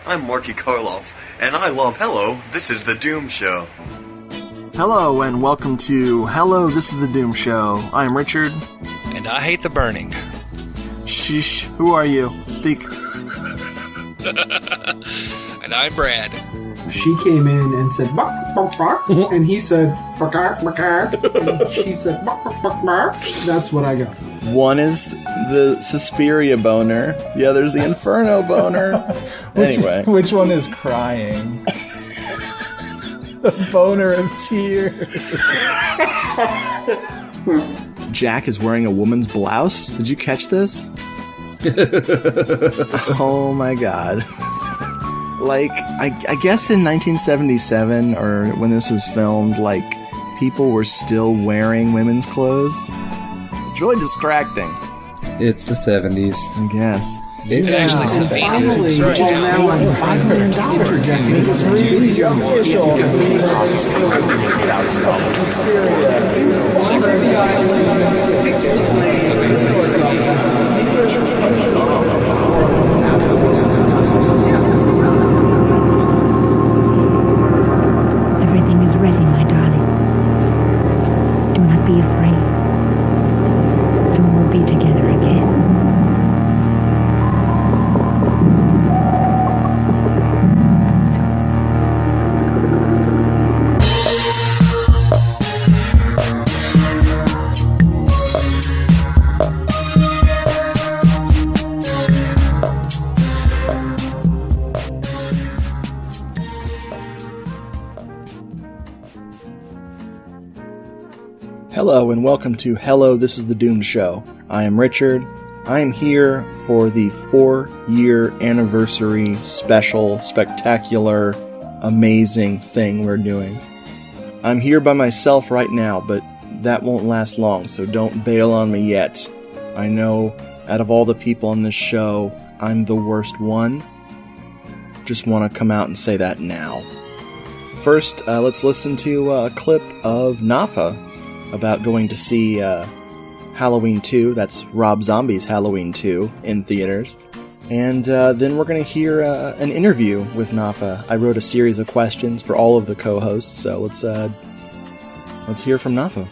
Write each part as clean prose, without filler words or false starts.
I'm Marky Karloff, and I love Hello, This is the Doom Show. Hello, and welcome to Hello, This is the Doom Show. I'm Richard. And I hate the burning. Shh, who are you? Speak. And I'm Brad. She came in and said, "Buck, buck, buck," and he said, "Buck, buck, buck," and she said, "Buck, buck, buck, buck." That's what I got. One is the Suspiria boner, the other's the Inferno boner. Anyway. Which one is crying? The boner of tears. Jack is wearing a woman's blouse. Did you catch this? Oh my god. Like, I guess in 1977, or when this was filmed, like, people were still wearing women's clothes. It's really distracting. It's the 70s. I guess. It's actually Savannah. Finally, well, now I'm $5 million projecting. It's really Everything is ready, my darling. Do not be afraid. Soon we'll be together again. Hello and welcome to Hello, This is the Doom Show. I am Richard. I am here for the 4-year anniversary special, spectacular, amazing thing we're doing. I'm here by myself right now, but that won't last long, so don't bail on me yet. I know, out of all the people on this show, I'm the worst one. Just want to come out and say that now. First, let's listen to a clip of Nafa about going to see Halloween 2, that's Rob Zombie's Halloween 2, in theaters. And then we're going to hear an interview with Nafa. I wrote a series of questions for all of the co-hosts, so let's hear from Nafa.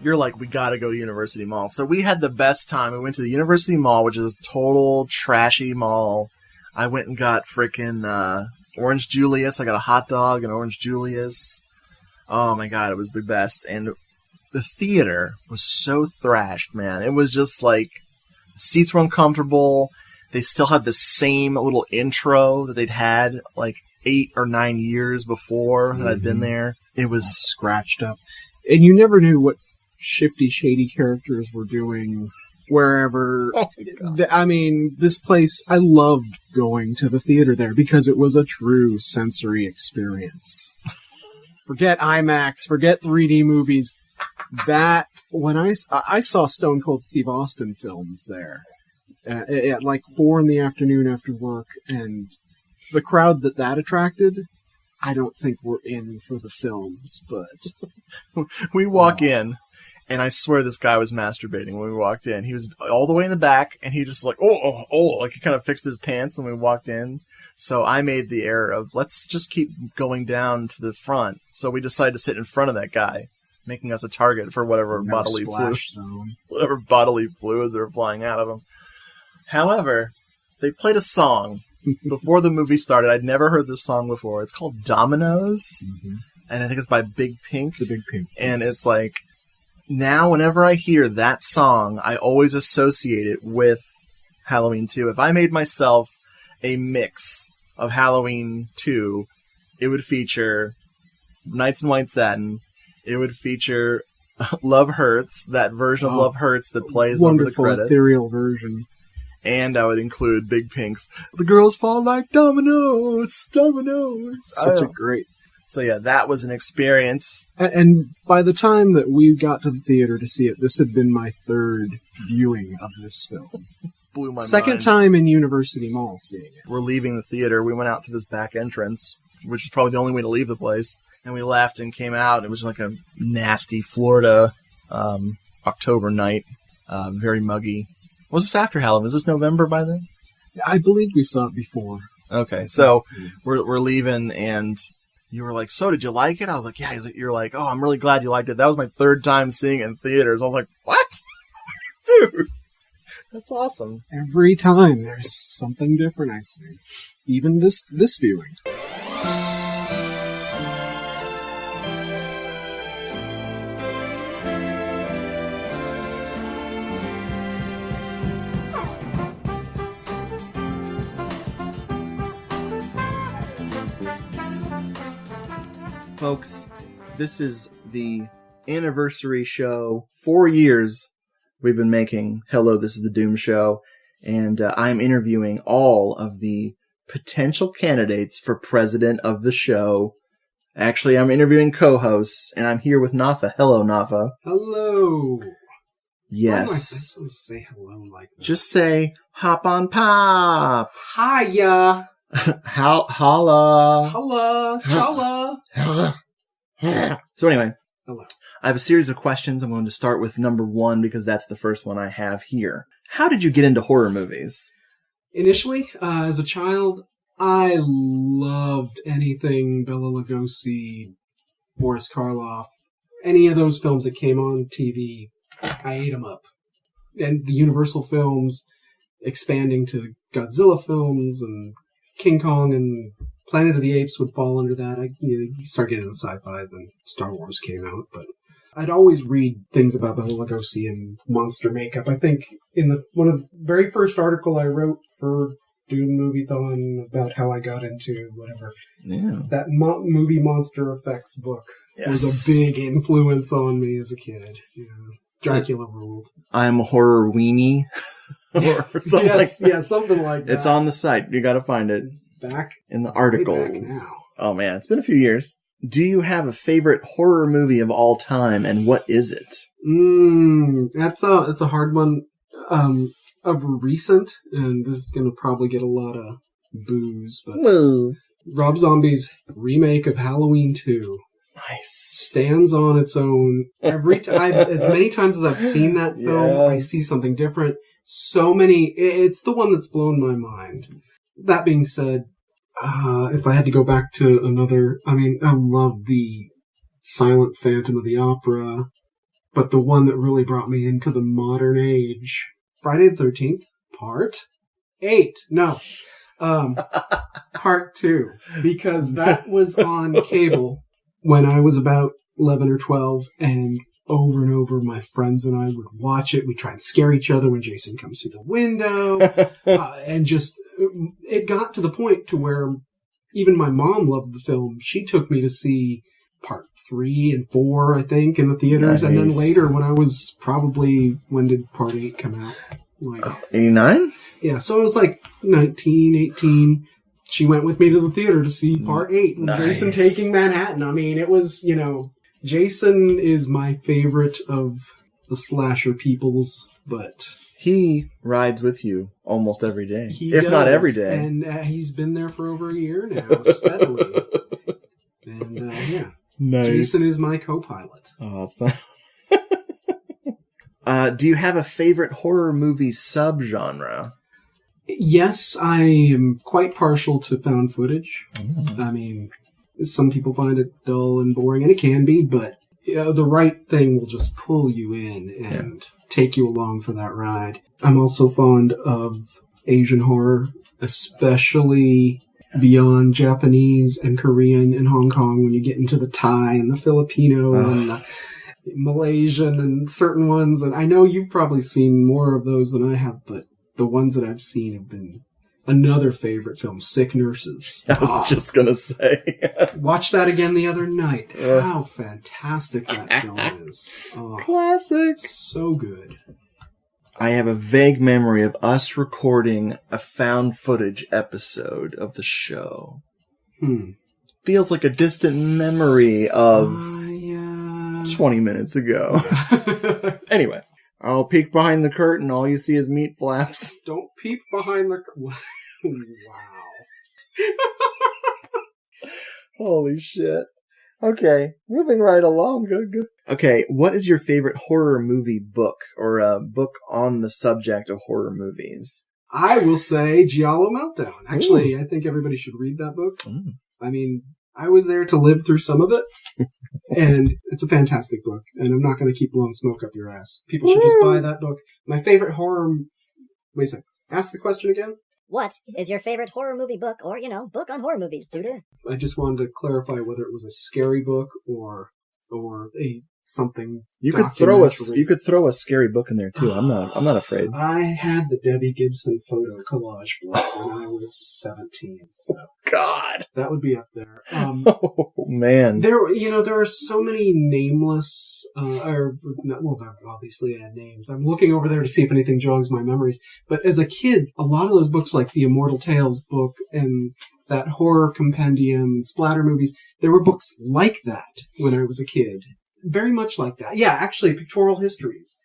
You're like, we gotta go to University Mall. So we had the best time. We went to the University Mall, which is a total trashy mall. I went and got frickin' Orange Julius. I got a hot dog and Orange Julius. Oh my god, it was the best. And the theater was so thrashed, man. It was just like, the seats were uncomfortable. They still had the same little intro that they'd had like 8 or 9 years before that I'd been there. It was scratched up. And you never knew what shifty, shady characters were doing wherever. Oh I mean, this place, I loved going to the theater there because it was a true sensory experience. Forget IMAX, forget 3D movies. That, when I saw Stone Cold Steve Austin films there at like 4 in the afternoon after work, and the crowd that attracted, I don't think we're in for the films, but we walk in, and I swear this guy was masturbating when we walked in. He was all the way in the back, and he just like, like he kind of fixed his pants when we walked in. So I made the error of, let's just keep going down to the front. So we decided to sit in front of that guy, making us a target for whatever bodily fluids are flying out of him. However, they played a song before the movie started. I'd never heard this song before. It's called Dominoes, and I think it's by Big Pink. The Big Pink. And it's like, now whenever I hear that song, I always associate it with Halloween 2. If I made myself a mix of Halloween 2, it would feature Nights in White Satin. It would feature Love Hurts, that version of Love Hurts that plays over the credits. Wonderful, ethereal version. And I would include Big Pink's The Girls Fall Like Dominoes, Dominoes. Such a great... So yeah, that was an experience. And by the time that we got to the theater to see it, this had been my 3rd viewing of this film. Blew my Second mind. time in University Mall seeing it. We're leaving the theater. We went out to this back entrance, which is probably the only way to leave the place. And we left and came out. And it was like a nasty Florida October night. Very muggy. Was this after Halloween? Was this November by then? I believe we saw it before. Okay, so we're leaving, and you were like, so did you like it? I was like, yeah. You're like, oh, I'm really glad you liked it. That was my third time seeing it in theaters. I was like, what? Dude, that's awesome. Every time there's something different I see. Even this viewing. Folks, this is the anniversary show. 4 years we've been making Hello, This is the Doom Show, and I'm interviewing all of the potential candidates for president of the show. Actually, I'm interviewing co-hosts, and I'm here with Nafa. Hello, Nafa. Hello. Yes. Why am I supposed to say hello like that? Just say, hop on pop. Hiya. Holla. Holla. Chala. So anyway, Hello. I have a series of questions. I'm going to start with number 1 because that's the first one I have here. How did you get into horror movies? Initially, as a child, I loved anything Bela Lugosi, Boris Karloff, any of those films that came on TV. I ate them up. And the Universal films expanding to Godzilla films and King Kong and Planet of the Apes would fall under that. You start getting into sci-fi, then Star Wars came out. But I'd always read things about Bela Lugosi and monster makeup. I think in one of the very first article I wrote for Doom Moviethon about how I got into whatever, that movie Monster Effects book was a big influence on me as a kid. Dracula ruled. I'm a horror weenie. Something like that. It's on the site. You got to find it. Back in the articles. Way back now. Oh man, it's been a few years. Do you have a favorite horror movie of all time, and what is it? It's a hard one. Of recent, and this is going to probably get a lot of boos, but Rob Zombie's remake of Halloween 2. Nice. Stands on its own. Every time, as many times as I've seen that film, I see something different. So many. It's the one that's blown my mind. That being said, if I had to go back to another, I love the Silent Phantom of the Opera, but the one that really brought me into the modern age, Friday the 13th, Part 8. No. Part 2. Because that was on cable when I was about 11 or 12, and over my friends and I would watch it. We'd try and scare each other when Jason comes through the window. And just, it got to the point to where even my mom loved the film. She took me to see Part 3 and 4, I think, in the theaters. Nice. And then later, when did Part 8 come out? 89? Yeah, so it was like 19, 18. She went with me to the theater to see Part 8. Nice. Jason Taking Manhattan. It was, Jason is my favorite of the slasher peoples, but he rides with you almost every day, if not every day. And he's been there for over a year now, steadily. And nice. Jason is my co-pilot. Awesome. Do you have a favorite horror movie subgenre? Yes, I am quite partial to found footage. Some people find it dull and boring, and it can be, but the right thing will just pull you in and take you along for that ride. I'm also fond of Asian horror, especially beyond Japanese and Korean and Hong Kong, when you get into the Thai and the Filipino and the Malaysian and certain ones. And I know you've probably seen more of those than I have, but the ones that I've seen have been another favorite film, Sick Nurses. I was just going to say. Watched that again the other night. How fantastic that film is. Classic. So good. I have a vague memory of us recording a found footage episode of the show. Feels like a distant memory of 20 minutes ago. Anyway. I'll peek behind the curtain. All you see is meat flaps. Don't peek behind the curtain. Wow. Holy shit. Okay, moving right along. Good. Okay, what is your favorite horror movie book, or a book on the subject of horror movies? I will say Giallo Meltdown. Actually, I think everybody should read that book. I mean, I was there to live through some of it, and it's a fantastic book, and I'm not going to keep blowing smoke up your ass. People should just buy that book. My favorite horror... Wait a second. Ask the question again. What is your favorite horror movie book or, book on horror movies, Duder? I just wanted to clarify whether it was a scary book or a something. You could throw a scary book in there too. I'm not afraid. I had the Debbie Gibson photo collage book when I was 17. So God, that would be up there. Oh man, there are so many nameless, there obviously had names. I'm looking over there to see if anything jogs my memories. But as a kid, a lot of those books, like the Immortal Tales book and that horror compendium, splatter movies, there were books like that when I was a kid. Very much like that. Yeah, actually, pictorial histories.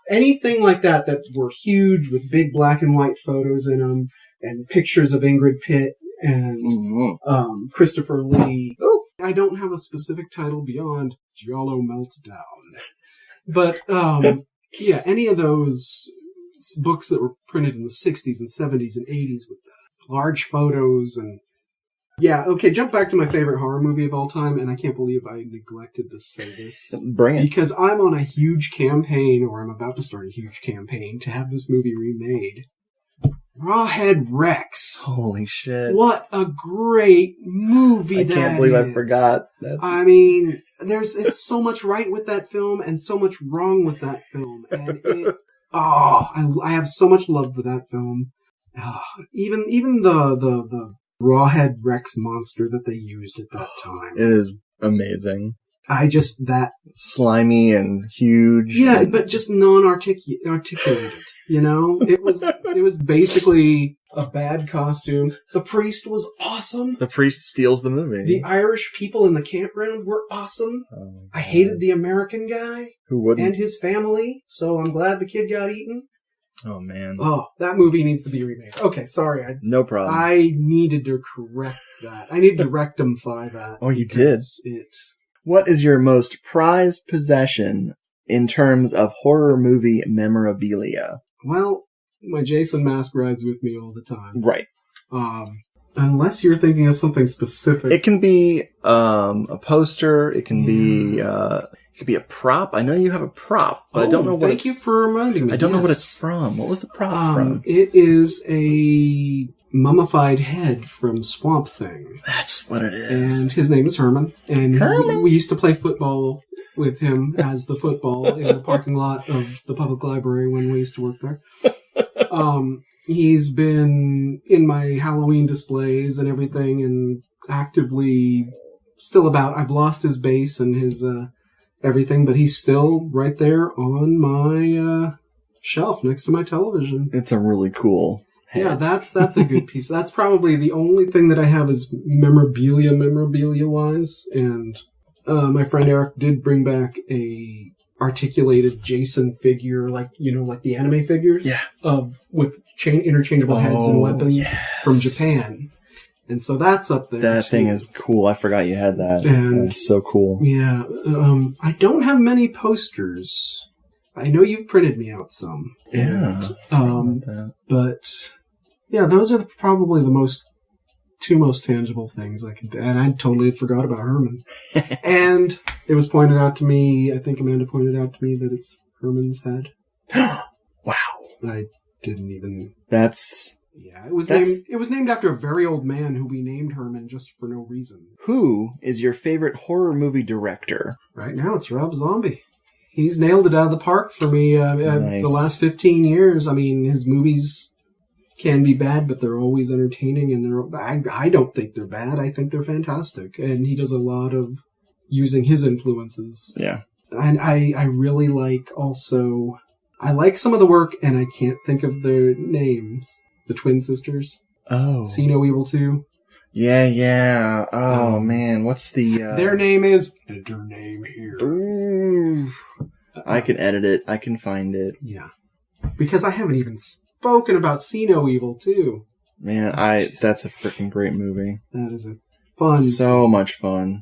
Anything like that were huge with big black and white photos in them and pictures of Ingrid Pitt and Christopher Lee. Oh, I don't have a specific title beyond Giallo Meltdown. But, yeah, any of those books that were printed in the 60s and 70s and 80s with large photos and yeah, okay, jump back to my favorite horror movie of all time, and I can't believe I neglected to say this. Bring it. Because I'm on a huge campaign, or I'm about to start a huge campaign, to have this movie remade. Rawhead Rex. Holy shit. What a great movie that is. I can't believe I forgot. I mean, it's so much right with that film, and so much wrong with that film. And I have so much love for that film. Even the Rawhead Rex monster that they used at that time. It is amazing. That slimy and huge. Yeah, but just non-articulated. It was basically a bad costume. The priest was awesome. The priest steals the movie. The Irish people in the campground were awesome. I hated the American guy. Who wouldn't? And his family. So I'm glad the kid got eaten. Oh, man. Oh, that movie needs to be remade. Okay, sorry. No problem. I needed to correct that. I needed to rectify that. Oh, you did? What is your most prized possession in terms of horror movie memorabilia? Well, my Jason mask rides with me all the time. Right. Unless you're thinking of something specific. It can be a poster. It can be... It could be a prop. I know you have a prop, but I don't know what. Thank you for reminding me. I don't know what it's from. What was the prop from? It is a mummified head from Swamp Thing. That's what it is. And his name is Herman. And we used to play football with him as the football in the parking lot of the public library when we used to work there. He's been in my Halloween displays and everything, and actively still about. I've lost his base and his everything, but he's still right there on my shelf next to my television. It's a really cool head. Yeah, that's a good piece. That's probably the only thing that I have is memorabilia-wise. And my friend Eric did bring back a articulated Jason figure, like the anime figures, with interchangeable heads and weapons from Japan. And so that's up there. That thing is cool. I forgot you had that. That's so cool. Yeah. I don't have many posters. I know you've printed me out some. Yeah. But yeah, those are probably the two most tangible things I can. And I totally forgot about Herman. And it was pointed out to me. I think Amanda pointed out to me that it's Herman's head. Wow. I didn't even. That's. Yeah, it was named after a very old man who we named Herman just for no reason. Who is your favorite horror movie director? Right now, it's Rob Zombie. He's nailed it out of the park for me Nice. The last 15 years. I mean, his movies can be bad, but they're always entertaining, and I don't think they're bad. I think they're fantastic, and he does a lot of using his influences. Yeah. And I really like also... I like some of the work, and I can't think of their names. The twin sisters. Oh. See No Evil 2. Yeah. Oh, man. What's the... Their name is... Enter name here. Ooh. I can edit it. I can find it. Yeah. Because I haven't even spoken about See No Evil 2. Man, that's a freaking great movie. That is a fun... So much fun.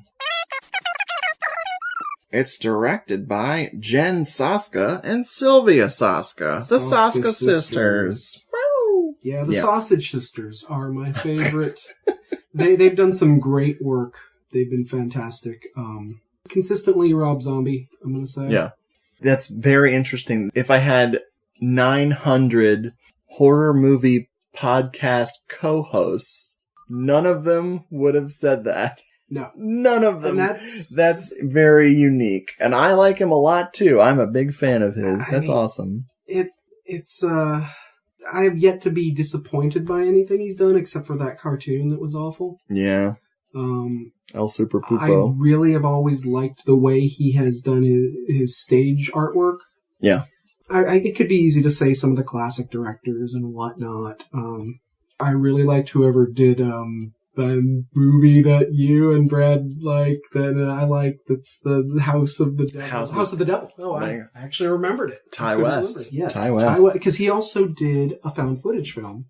It's directed by Jen Saska and Sylvia Saska. The Saska sisters. Yeah, the Sausage Sisters are my favorite. They've done some great work. They've been fantastic. Consistently Rob Zombie, I'm going to say. Yeah. That's very interesting. If I had 900 horror movie podcast co-hosts, none of them would have said that. No. None of them. And that's very unique. And I like him a lot, too. I'm a big fan of his. That's awesome. It's I have yet to be disappointed by anything he's done, except for that cartoon that was awful. Yeah. El Super Pupo. I really have always liked the way he has done his stage artwork. Yeah. It could be easy to say some of the classic directors and whatnot. I really liked whoever did the movie that you and Brad like, that I like, that's the House of the Devil. House of the Devil. Oh, I actually remembered it. Ty West. Yes. Ty West. Because he also did a found footage film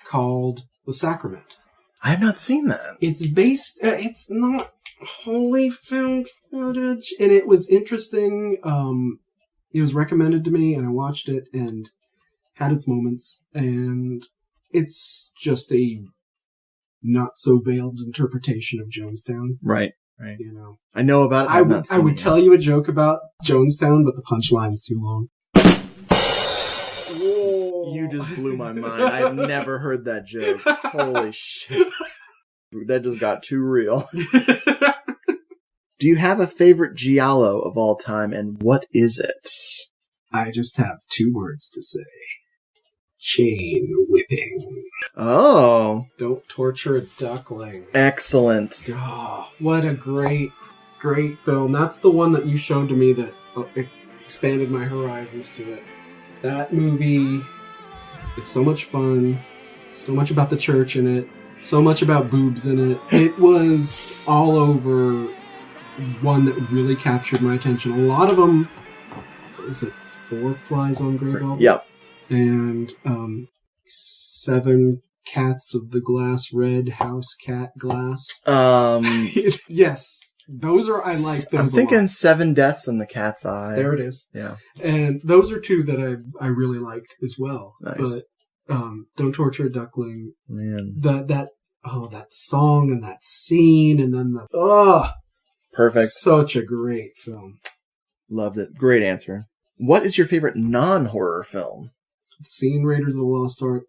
called The Sacrament. I have not seen that. It's based, it's not wholly found footage, and it was interesting. It was recommended to me, and I watched it, and had its moments, and it's just a not-so-veiled interpretation of Jonestown. Right. You know, I know about it. I would tell you a joke about Jonestown, but the punchline's too long. You just blew my mind. I've never heard that joke. Holy shit. That just got too real. Do you have a favorite giallo of all time, and what is it? I just have two words to say. Chain whipping. Oh. Don't torture a duckling. Excellent. Oh, what a great film. That's the one that you showed to me that expanded my horizons to it. That movie is so much fun, so much about the church in it, so much about boobs in it. It was all over one that really captured my attention. A lot of them, is it 4 Flies on Grey Velvet? Yep. And 7 Cats of the Glass Red House Cat Glass. Yes. Those are, I like those. I'm thinking 7 Deaths in the Cat's Eye. There it is. Yeah. And those are 2 that I really liked as well. Nice. But Don't Torture a Duckling. Man. That song and that scene and then Perfect. Such a great film. Loved it. Great answer. What is your favorite non-horror film? I've seen Raiders of the Lost Ark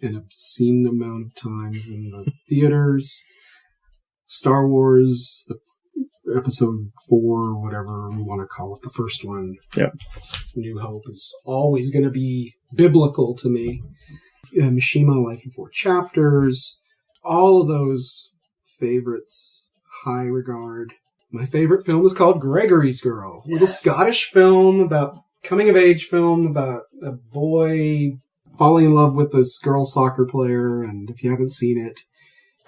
an obscene amount of times in the theaters. Star Wars, Episode 4, whatever we want to call it, the first one. Yep. New Hope is always going to be biblical to me. Mishima, Life in 4 Chapters. All of those favorites, high regard. My favorite film is called Gregory's Girl. Yes. Little Scottish film about coming-of-age film about a boy falling in love with this girl soccer player, and if you haven't seen it,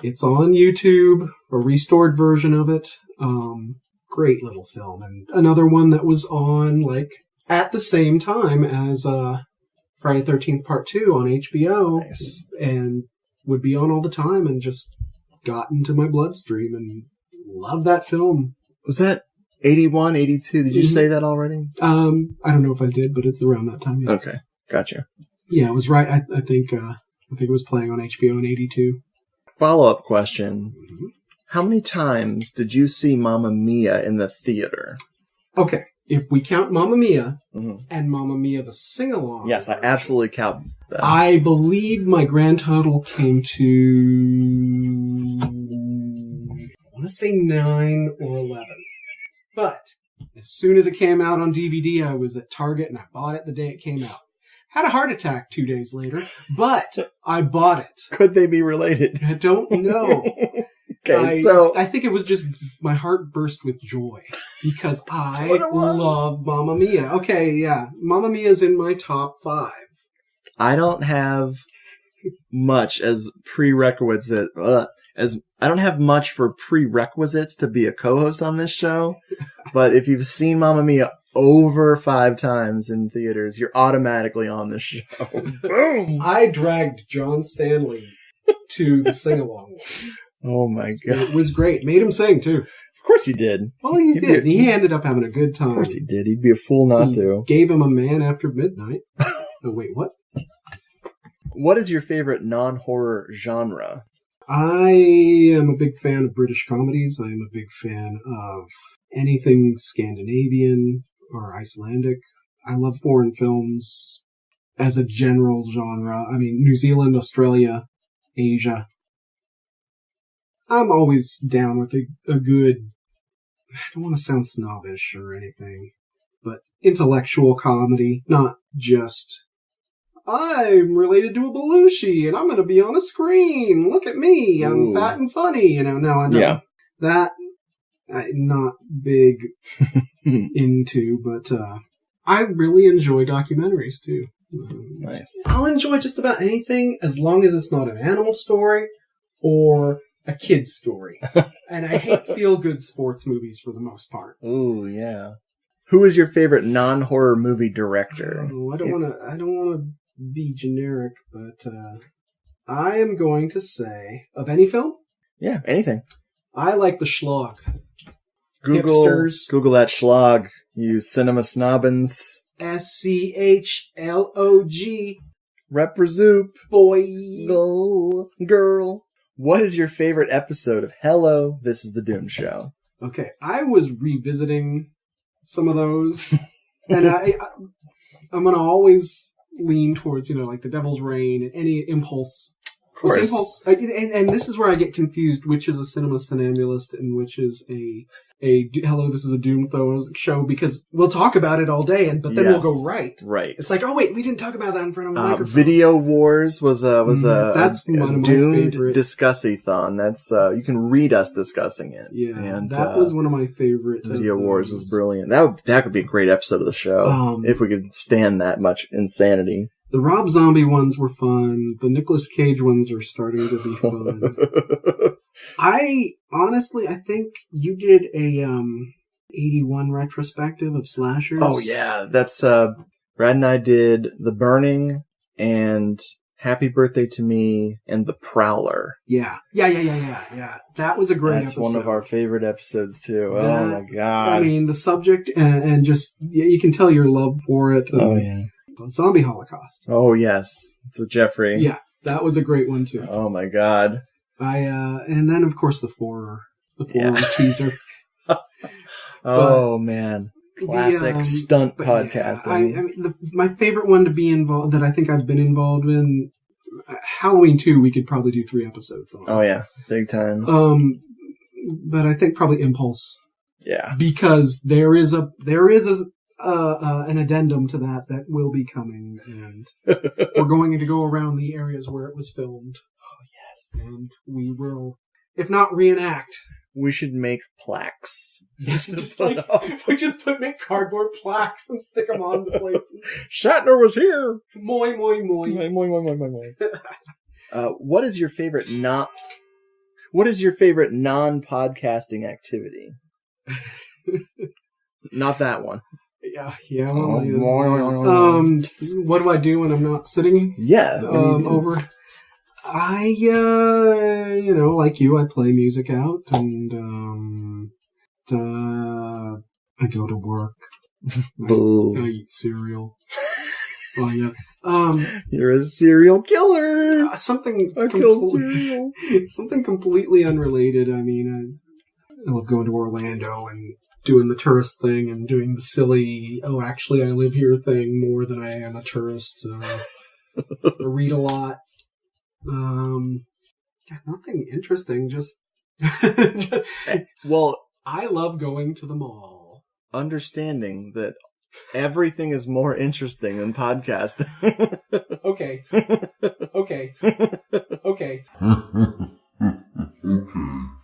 it's on YouTube, a restored version of it. Great little film. And another one that was on, like, at the same time as Friday the 13th Part 2 on HBO. Nice. And would be on all the time and just got into my bloodstream and love that film. Was that 81, 82? Did you say that already? I don't know if I did, but it's around that time. Yeah. Okay. Gotcha. Yeah, it was right. I think it was playing on HBO in 82. Follow-up question. How many times did you see Mamma Mia in the theater? Okay. If we count Mamma Mia and Mamma Mia the sing-along. Yes, I absolutely count that. I believe my grand total came to, I want to say 9 or 11. But as soon as it came out on DVD, I was at Target and I bought it the day it came out. Had a heart attack 2 days later, but I bought it. Could they be related? I don't know. Okay, I think it was just my heart burst with joy because I love Mamma Mia. Okay, yeah. Mamma Mia's in my top 5. I don't have much as prerequisite I don't have much for prerequisites to be a co-host on this show, but if you've seen Mamma Mia over 5 times in theaters, you're automatically on this show. Boom! I dragged John Stanley to the sing-along. Oh my god. It was great. Made him sing, too. Of course he did. Well, he did. He ended up having a good time. Of course he did. He'd be a fool not to. Gave him a Man After Midnight. Oh, wait, what? What is your favorite non-horror genre? I am a big fan of British comedies. I am a big fan of anything Scandinavian or Icelandic. I love foreign films as a general genre. I mean, New Zealand, Australia, Asia. I'm always down with a good, I don't want to sound snobbish or anything, but intellectual comedy, not just, I'm related to a Belushi and I'm going to be on a screen. Look at me. I'm fat and funny. No, I don't. Yeah. That I'm not big into, but I really enjoy documentaries too. Nice. I'll enjoy just about anything as long as it's not an animal story or a kid's story. And I hate feel-good sports movies for the most part. Ooh, yeah. Who is your favorite non-horror movie director? I don't want to be generic, but I am going to say, of any film? Yeah, anything. I like the schlock. Google that schlag, you cinema snobbins. SCHLOG. Represent. Boy. Girl. What is your favorite episode of Hello, This is the Doom Show? Okay, I was revisiting some of those, and I'm going to always lean towards, like The Devil's Reign and any Impulse. Of course. Impulse. And this is where I get confused, which is a cinema somnambulist and which is a Hello, This is a Doom show, because we'll talk about it all day, but then we'll go right. Right. It's like, oh wait, we didn't talk about that in front of a microphone. Video Wars was that's one of my doomed favorite discuss-a-thon. That's you can read us discussing it. Yeah, and that was one of my favorite. Video Wars was brilliant. That could be a great episode of the show if we could stand that much insanity. The Rob Zombie ones were fun. The Nicolas Cage ones are starting to be fun. I think you did a 81 retrospective of slashers. Oh yeah, that's Brad and I did The Burning and Happy Birthday to Me and The Prowler. Yeah. That was a great episode. That's one of our favorite episodes too. Oh my god. I mean, the subject and just you can tell your love for it. Oh yeah. Zombie Holocaust. Oh yes, it's with Jeffrey. Yeah, that was a great one too. Oh my god. And then of course the four teaser. Man, classic stunt podcasting. I mean, my favorite one to be involved, that I think I've been involved in, Halloween 2. We could probably do 3 episodes on. Oh yeah, big time. But I think probably Impulse. Yeah, because there is an addendum to that will be coming, and we're going to go around the areas where it was filmed. Oh yes, and we will, if not reenact. We should make plaques. Yes, we just make cardboard plaques and stick them on the places. Shatner was here. Moi moi moi. Moi moi moi moi moi. What is your favorite non-podcasting activity? Not that one. Yeah. What do I do when I'm not sitting? Yeah. Over. I, like you, I play music out, and I go to work. I eat cereal. Oh yeah. You're a serial killer. Something completely unrelated. I mean, I love going to Orlando and doing the tourist thing and doing the silly, actually I live here thing more than I am a tourist. I read a lot. Nothing interesting, just well, I love going to the mall. Understanding that everything is more interesting than podcasting. Okay.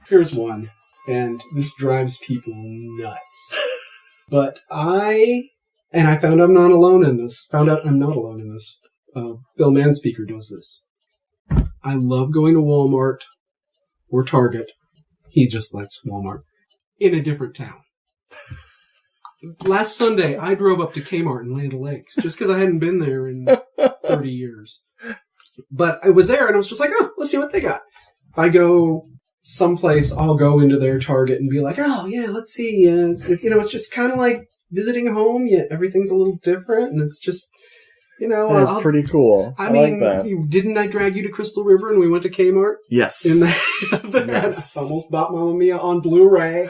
Here's one, and this drives people nuts. But I found I'm not alone in this. Bill Manspeaker does this. I love going to Walmart or Target. He just likes Walmart. In a different town. Last Sunday, I drove up to Kmart in Land O'Lakes just because I hadn't been there in 30 years. But I was there and I was just like, let's see what they got. If I go someplace, I'll go into their Target and be like, let's see. It's just kind of like visiting a home, yet everything's a little different. And it's just, You know, That is pretty cool. I like mean, that. didn't I drag you to Crystal River and we went to Kmart? Yes. Yes. I almost bought Mamma Mia on Blu-ray.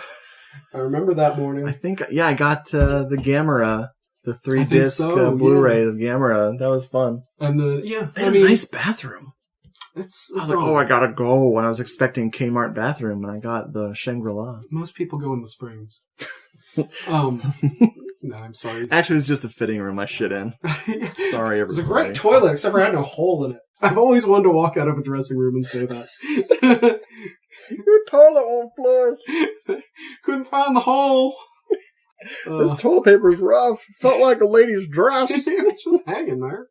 I remember that morning. I think, I got the Gamera, the 3-disc Blu-ray of Gamera. That was fun. And They had a nice bathroom. I I was like, I gotta go. When I was expecting Kmart bathroom, and I got the Shangri-La. Most people go in the Springs. No, I'm sorry. Actually, it was just a fitting room I shit in. Sorry, everybody. It was a great toilet, except for it had no hole in it. I've always wanted to walk out of a dressing room and say that. Your toilet won't flush. Couldn't find the hole. This toilet paper's rough. Felt like a lady's dress. It's just hanging there.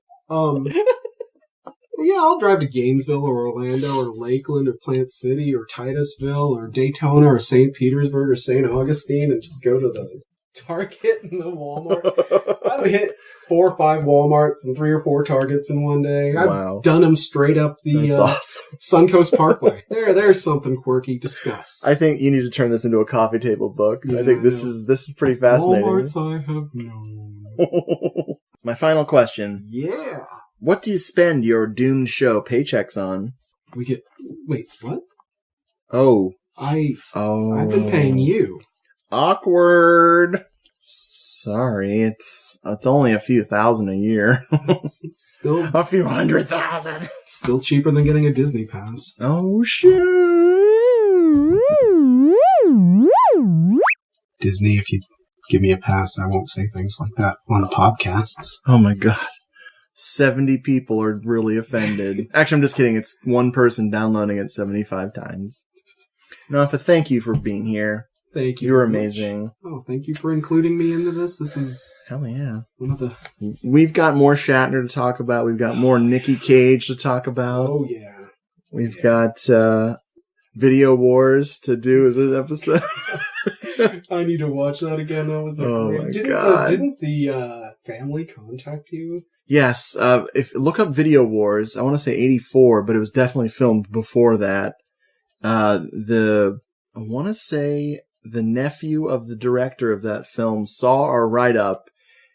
Yeah, I'll drive to Gainesville or Orlando or Lakeland or Plant City or Titusville or Daytona or St. Petersburg or St. Augustine and just go to the Target and the Walmart. I've hit 4 or 5 Walmarts and 3 or 4 Targets in one day. I've done them straight up the awesome. Suncoast Parkway. There's something quirky. Discuss. I think you need to turn this into a coffee table book. Yeah, I think this is pretty fascinating. Walmarts I have known. My final question. Yeah. What do you spend your doomed show paychecks on? Wait, what? Oh. I've been paying you. Awkward. Sorry, it's only a few thousand a year. It's still a few 100,000. Still cheaper than getting a Disney pass. Oh shit. Disney, if you give me a pass, I won't say things like that on podcasts. Oh my god. 70 people are really offended. Actually, I'm just kidding. It's one person downloading it 75 times. Nafa, thank you for being here. Thank you. You were amazing. Oh, thank you for including me into this. This is... Hell yeah. One of the... We've got more Shatner to talk about. We've got more Nicky Cage to talk about. Oh, yeah. We've got Video Wars to do as an episode. I need to watch that again. That was great. Didn't the family contact you? Yes. If look up Video Wars. I want to say 84, but it was definitely filmed before that. I want to say the nephew of the director of that film saw our write-up.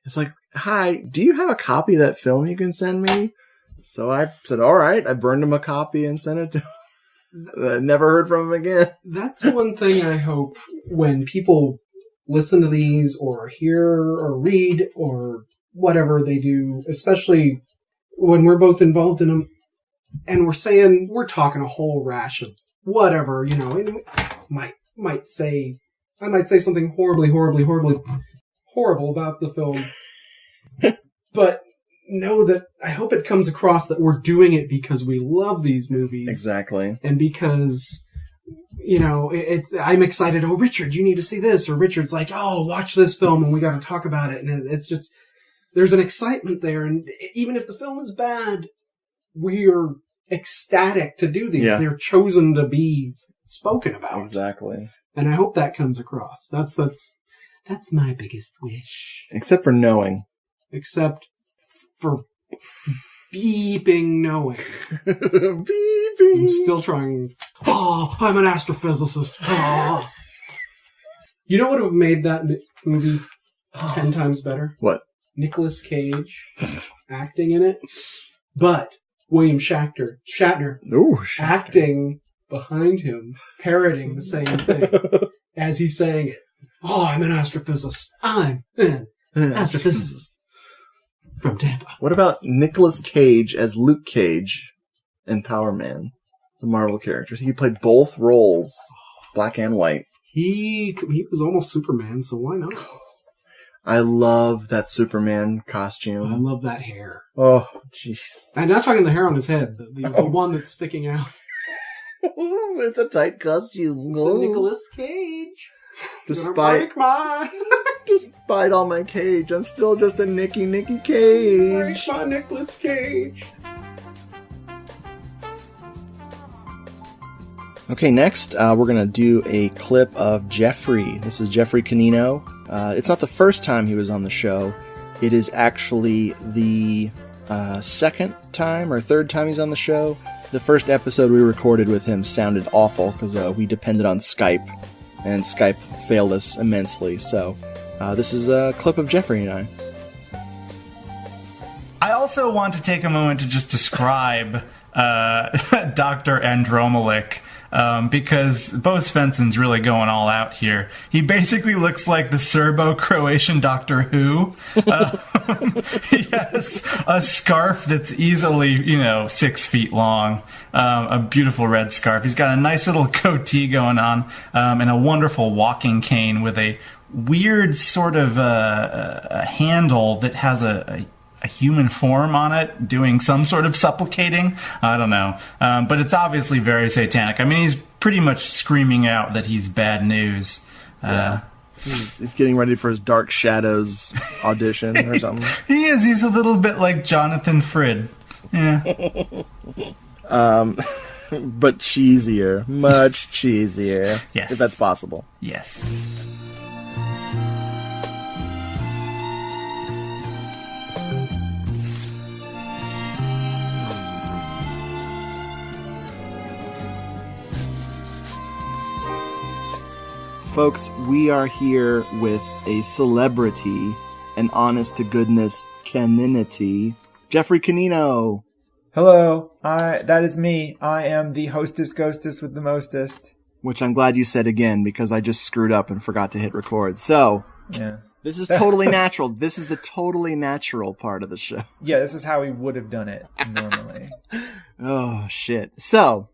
It's like, hi, do you have a copy of that film you can send me? So I said, all right. I burned him a copy and sent it to him. I never heard from him again. That's one thing I hope when people listen to these or hear or read or whatever they do, especially when we're both involved in them, and we're talking a whole rash of whatever, and I might say something horribly horrible about the film, but know that I hope it comes across that we're doing it because we love these movies. Exactly. And because, I'm excited. Oh, Richard, you need to see this. Or Richard's like, oh, watch this film and we got to talk about it. And it's just, there's an excitement there. And even if the film is bad, we're ecstatic to do these. Yeah. They're chosen to be spoken about. Exactly. And I hope that comes across. That's my biggest wish. Except for knowing. Except for beeping knowing. Beeping. I'm still trying. Oh, I'm an astrophysicist. Oh. You know what would have made that movie 10 times better? What? Nicolas Cage acting in it, but William Shatner acting behind him, parroting the same thing as he's saying it. Oh, I'm an astrophysicist. I'm an astrophysicist from Tampa. What about Nicolas Cage as Luke Cage in Power Man, the Marvel characters? He played both roles, black and white. He was almost Superman, so why not? I love that Superman costume. I love that hair. Oh, jeez. I'm not talking the hair on his head, the one that's sticking out. It's a tight costume. It's a Nicolas Cage. Despite all my Cage, I'm still just a Nicky Cage. Break my Nicolas Cage. Okay, next we're going to do a clip of Jeffrey. This is Jeffrey Canino. It's not the first time he was on the show. It is actually the second time or third time he's on the show. The first episode we recorded with him sounded awful because we depended on Skype, and Skype failed us immensely. So this is a clip of Jeffrey and I. I also want to take a moment to just describe Dr. Andromalik, because Bo Svensson's really going all out here. He basically looks like the Serbo-Croatian Doctor Who. He has a scarf that's easily, 6 feet long, a beautiful red scarf. He's got a nice little goatee going on, and a wonderful walking cane with a weird sort of a handle that has a human form on it, doing some sort of supplicating. I don't know. But it's obviously very satanic. I mean, he's pretty much screaming out that he's bad news. He's getting ready for his Dark Shadows audition or something. He is. He's a little bit like Jonathan Frid. Yeah. But cheesier. Much cheesier. Yes. If that's possible. Yes. Folks, we are here with a celebrity, an honest-to-goodness caninity, Jeffrey Canino. Hello, that is me. I am the hostess ghostess with the mostest. Which I'm glad you said again, because I just screwed up and forgot to hit record. So, yeah. This is totally natural. This is the totally natural part of the show. Yeah, this is how we would have done it normally. Oh, shit. So,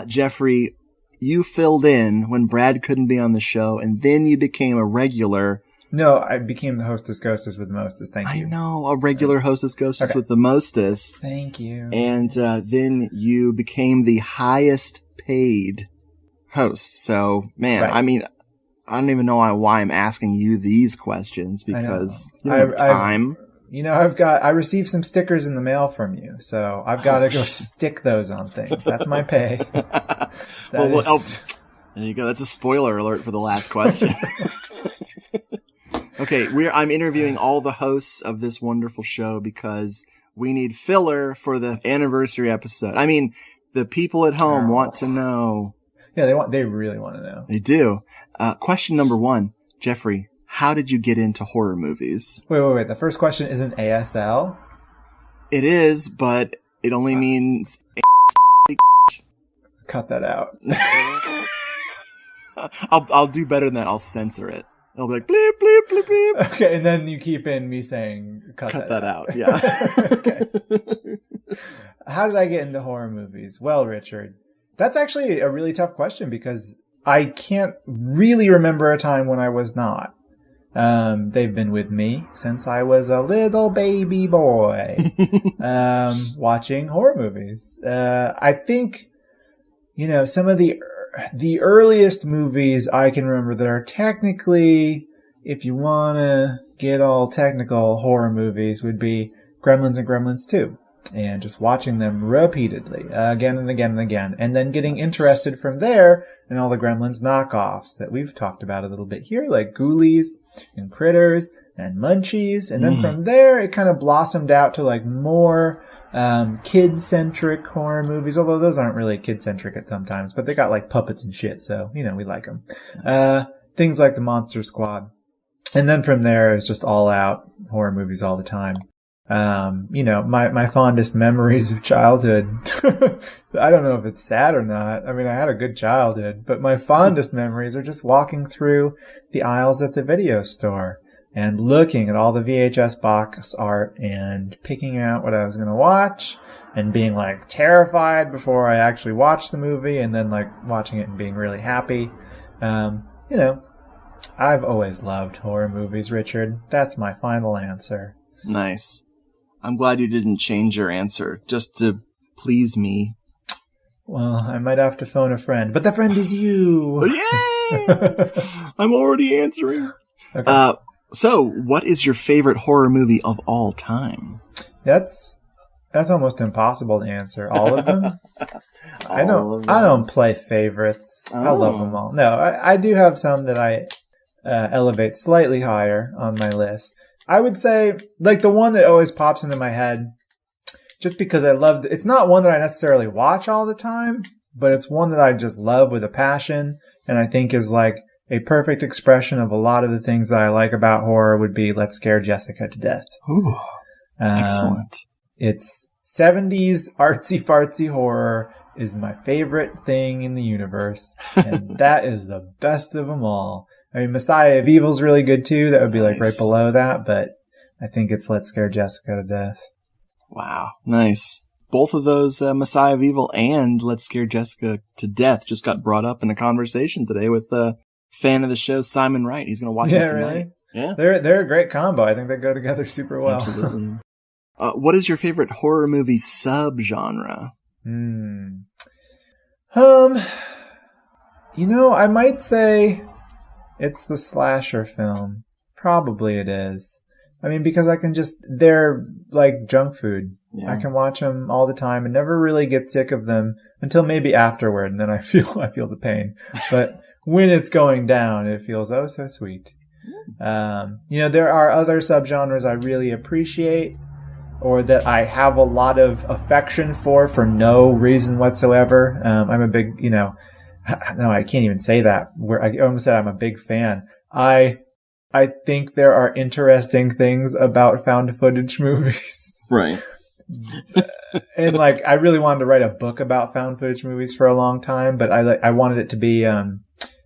Jeffrey, you filled in when Brad couldn't be on the show, and then you became a regular. No, I became the hostess ghostess with the mostest. Thank you. I know, a regular hostess ghostess with the mostest. Thank you. And then you became the highest paid host. So, man, right. I mean, I don't even know why I'm asking you these questions, because you don't have time. I received some stickers in the mail from you, so I've got to go stick those on things. That's my pay. There you go. That's a spoiler alert for the last question. Okay, I'm interviewing all the hosts of this wonderful show because we need filler for the anniversary episode. I mean, the people at home want to know. Yeah, they really want to know. They do. Question number 1, Jeffrey. How did you get into horror movies? Wait. The first question isn't ASL? It is, but it only means... Cut that out. I'll do better than that. I'll censor it. I'll be like, bleep, bleep, bleep, bleep. Okay, and then you keep in me saying, cut that out. Yeah. Okay. How did I get into horror movies? Well, Richard, that's actually a really tough question because I can't really remember a time when I was not. They've been with me since I was a little baby boy, watching horror movies. I think, some of the earliest movies I can remember that are technically, if you want to get all technical, horror movies would be Gremlins and Gremlins 2. And just watching them repeatedly, again and again and again. And then getting interested from there in all the Gremlins knockoffs that we've talked about a little bit here, like Ghoulies and Critters and Munchies. And then from there, it kind of blossomed out to like more kid-centric horror movies, although those aren't really kid-centric at sometimes, but they got like puppets and shit, so, we like them. Nice. Things like the Monster Squad. And then from there, it's just all out horror movies all the time. My fondest memories of childhood, I don't know if it's sad or not. I mean, I had a good childhood, but my fondest memories are just walking through the aisles at the video store and looking at all the VHS box art and picking out what I was going to watch and being like terrified before I actually watched the movie and then like watching it and being really happy. I've always loved horror movies, Richard. That's my final answer. Nice. I'm glad you didn't change your answer just to please me. Well, I might have to phone a friend, but the friend is you. Yay! I'm already answering. Okay. So, what is your favorite horror movie of all time? That's almost impossible to answer. All of them? I don't play favorites. Oh. I love them all. No, I do have some that I elevate slightly higher on my list. I would say, like, the one that always pops into my head, just because I love it's not one that I necessarily watch all the time, but it's one that I just love with a passion, and I think is, like, a perfect expression of a lot of the things that I like about horror would be Let's Scare Jessica to Death. Ooh. Excellent. It's 70s artsy fartsy horror is my favorite thing in the universe, and that is the best of them all. I mean, Messiah of Evil's really good too. That would be like right below that, but I think it's Let's Scare Jessica to Death. Wow, nice. Both of those, Messiah of Evil and Let's Scare Jessica to Death, just got brought up in a conversation today with a fan of the show, Simon Wright. He's going to watch it tonight. Really? Yeah, they're a great combo. I think they go together super well. Absolutely. What is your favorite horror movie subgenre? I might say it's the slasher film. Probably it is. I mean, because they're like junk food. Yeah. I can watch them all the time and never really get sick of them until maybe afterward, and then I feel the pain. But when it's going down, it feels oh so sweet. There are other subgenres I really appreciate, or that I have a lot of affection for no reason whatsoever. I'm a big, no, I can't even say that. I almost said I'm a big fan. I think there are interesting things about found footage movies. Right. And I really wanted to write a book about found footage movies for a long time, but I wanted it to be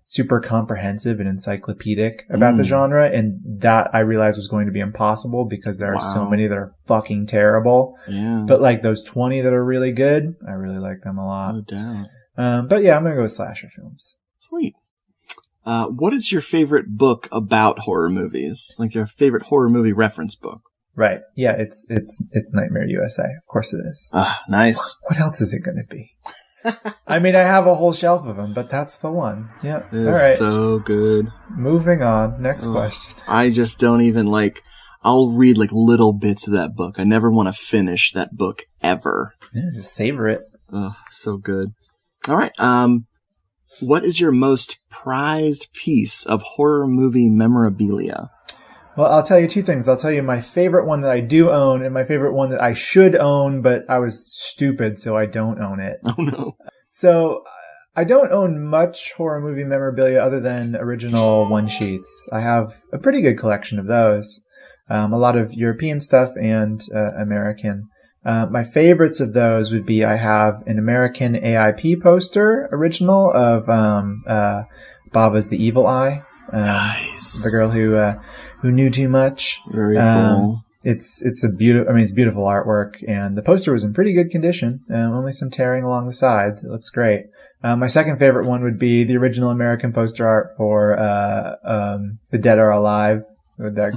super comprehensive and encyclopedic about the genre, and that I realized was going to be impossible because there are so many that are fucking terrible. Yeah. But those 20 that are really good, I really like them a lot. No doubt. But yeah, I'm gonna go with slasher films. Sweet. What is your favorite book about horror movies? Like your favorite horror movie reference book? Right. Yeah, it's Nightmare USA. Of course it is. Nice. What else is it going to be? I mean, I have a whole shelf of them, but that's the one. Yeah. It is all right. So good. Moving on. Next question. I just don't even I'll read little bits of that book. I never want to finish that book ever. Yeah, just savor it. Oh, so good. All right. What is your most prized piece of horror movie memorabilia? Well, I'll tell you two things. I'll tell you my favorite one that I do own and my favorite one that I should own, but I was stupid, so I don't own it. Oh, no. So I don't own much horror movie memorabilia other than original one-sheets. I have a pretty good collection of those. A lot of European stuff and American. My favorites of those would be I have an American AIP poster original of Bava's The Evil Eye. Nice. The girl who knew too much. Very cool. It's beautiful artwork, and the poster was in pretty good condition. Only some tearing along the sides. It looks great. My second favorite one would be the original American poster art for The Dead Are Alive. With that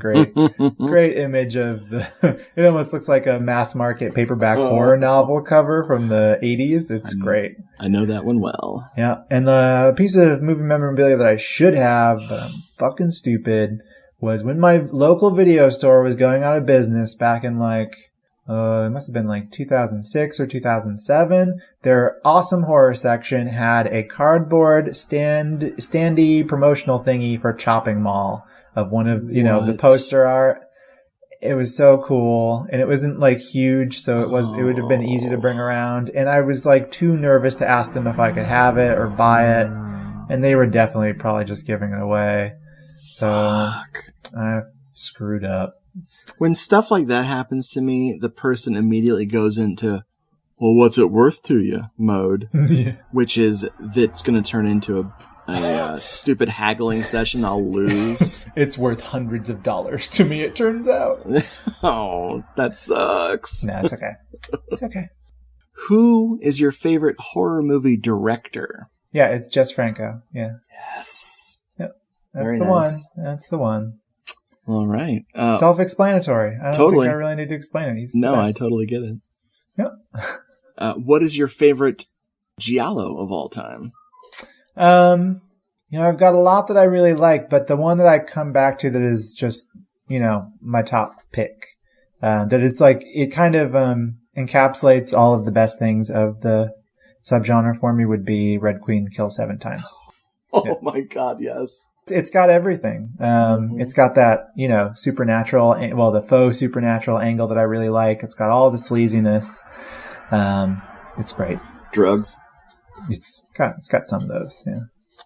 great image of it almost looks like a mass market paperback horror novel cover from the 80s. It's great. I know that one well. Yeah. And the piece of movie memorabilia that I should have, but I'm fucking stupid, was when my local video store was going out of business back in it must have been 2006 or 2007. Their awesome horror section had a cardboard standee promotional thingy for Chopping Mall of one of, the poster art. It was so cool. And it wasn't huge. So it would have been easy to bring around. And I was too nervous to ask them if I could have it or buy it. And they were definitely probably just giving it away. So I screwed up. When stuff like that happens to me, the person immediately goes into, well, what's it worth to you mode, yeah. Which is that's going to turn into a stupid haggling session. I'll lose. It's worth hundreds of dollars to me, it turns out. Oh, that sucks. No, it's okay. It's okay. Who is your favorite horror movie director? Yeah, it's Jess Franco. Yeah. Yes. Yep. That's Very the nice. one. That's the one. All right. Self-explanatory. I don't think I really need to explain it. He's the best. I totally get it. Yep. What is your favorite giallo of all time? I've got a lot that I really like, but the one that I come back to that is just, my top pick, that it's it kind of, encapsulates all of the best things of the subgenre for me would be Red Queen Kill 7 Times. Oh my God. Yes. It's got everything. It's got that, supernatural, the faux supernatural angle that I really like. It's got all the sleaziness. It's great. Drugs. It's got some of those. Yeah.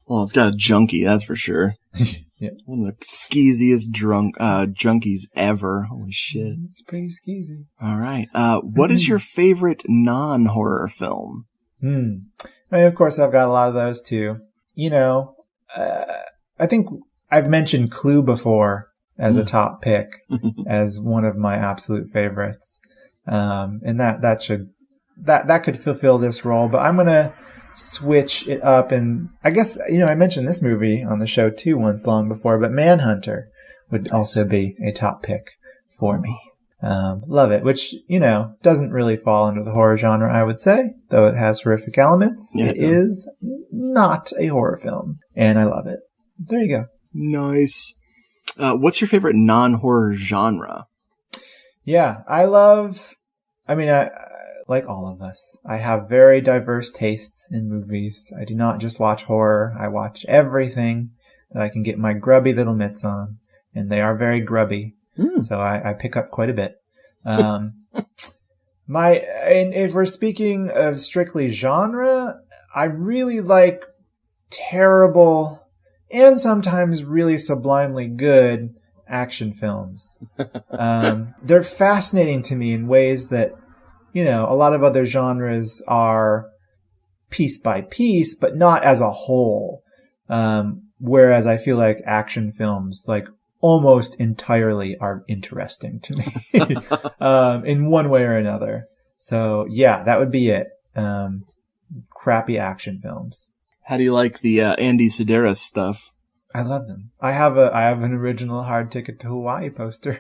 Well, it's got a junkie, that's for sure. One of the skeeziest junkies ever. Holy shit. It's pretty skeezy. All right. What is your favorite non-horror film? I mean, of course, I've got a lot of those too. You know, I think I've mentioned Clue before as a top pick, as one of my absolute favorites. And that could fulfill this role, but I'm going to switch it up. And I guess, I mentioned this movie on the show too once long before, but Manhunter would also be a top pick for me. Love it, which, doesn't really fall into the horror genre, I would say, though it has horrific elements. Yeah, it is not a horror film, and I love it. There you go. Nice. What's your favorite non-horror genre? Yeah, I like all of us, I have very diverse tastes in movies. I do not just watch horror. I watch everything that I can get my grubby little mitts on, and they are very grubby. So I pick up quite a bit. And if we're speaking of strictly genre, I really like terrible and sometimes really sublimely good action films. They're fascinating to me in ways that, a lot of other genres are piece by piece, but not as a whole. Whereas I feel like action films, like, almost entirely are interesting to me in one way or another. So yeah, that would be it. Crappy action films. How do you like the Andy Sedaris stuff? I love them. I have an original Hard Ticket to Hawaii poster.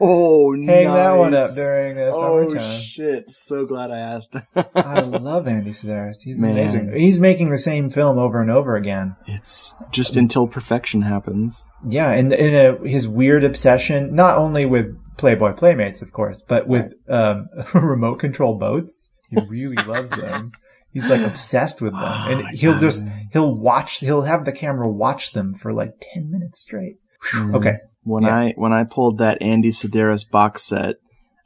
Oh, Hang that one up during summertime. Oh shit! So glad I asked. I love Andy Sedaris. He's amazing. He's making the same film over and over again. It's just until perfection happens. Yeah, and his weird obsession, not only with Playboy Playmates, of course, but with remote control boats. He really loves them. He's like obsessed with them, and he'll have the camera watch them for like 10 minutes straight. Okay. When I pulled that Andy Sedaris box set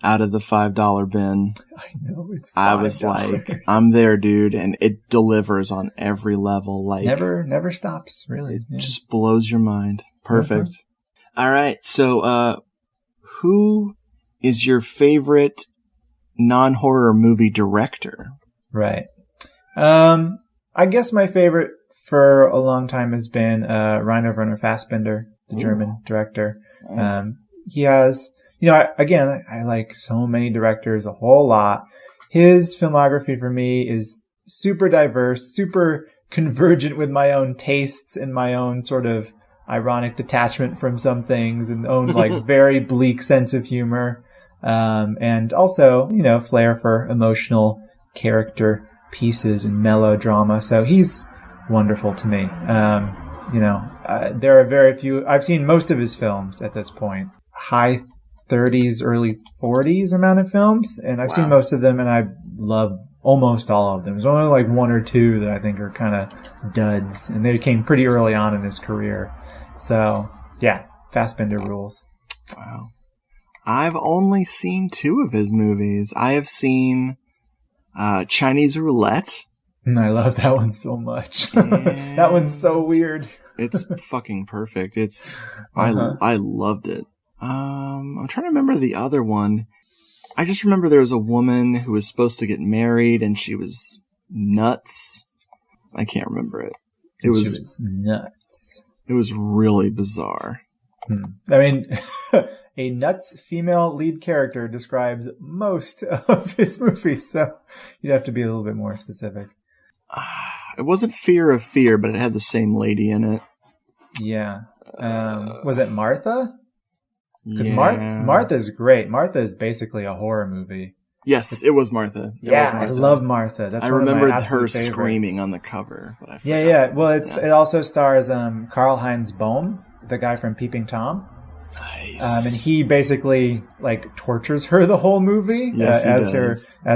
out of the $5 bin, I know it's $5. I was like, I'm there, dude, and it delivers on every level. Like never stops, really. It just blows your mind. Perfect. All right, so who is your favorite non-horror movie director? Right. I guess my favorite for a long time has been Rainer Werner Fassbinder, the German director. Nice. He has, I like so many directors a whole lot. His filmography for me is super diverse, super convergent with my own tastes and my own sort of ironic detachment from some things and own like very bleak sense of humor. And also, flair for emotional character pieces and melodrama. So he's wonderful to me. There are very few. I've seen most of his films at this point. High 30s, early 40s amount of films. And I've seen most of them, and I love almost all of them. There's only like one or two that I think are kind of duds. And they came pretty early on in his career. So, yeah, Fassbinder rules. Wow. I've only seen 2 of his movies. I have seen Chinese Roulette. I love that one so much. That one's so weird. It's fucking perfect. I loved it. I'm trying to remember the other one. I just remember there was a woman who was supposed to get married and she was nuts. I can't remember it. She was nuts. It was really bizarre. I mean, a nuts female lead character describes most of his movies, so you'd have to be a little bit more specific. It wasn't Fear of Fear, but it had the same lady in it. Yeah. Was it Martha? Because Yeah. Martha's great. Martha is basically a horror movie. Yes, it was Martha. I love Martha. That's I one remembered of my her absolute favorites. screaming on the cover. But I forgot. Yeah. Well, it also stars Karl-Heinz Bohm, the guy from Peeping Tom. Nice. And he basically like tortures her the whole movie as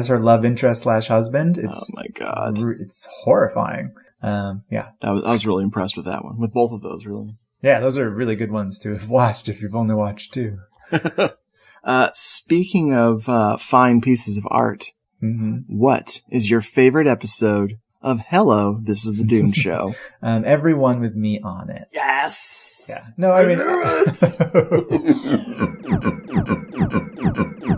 her love interest / husband. Oh my god, it's horrifying. I was really impressed with that one. With both of those, really. Yeah, those are really good ones to have watched if you've only watched 2. Speaking of fine pieces of art, what is your favorite episode of Hello, This is the Doomed Show. Everyone with me on it. Yes! Yeah. No, I mean...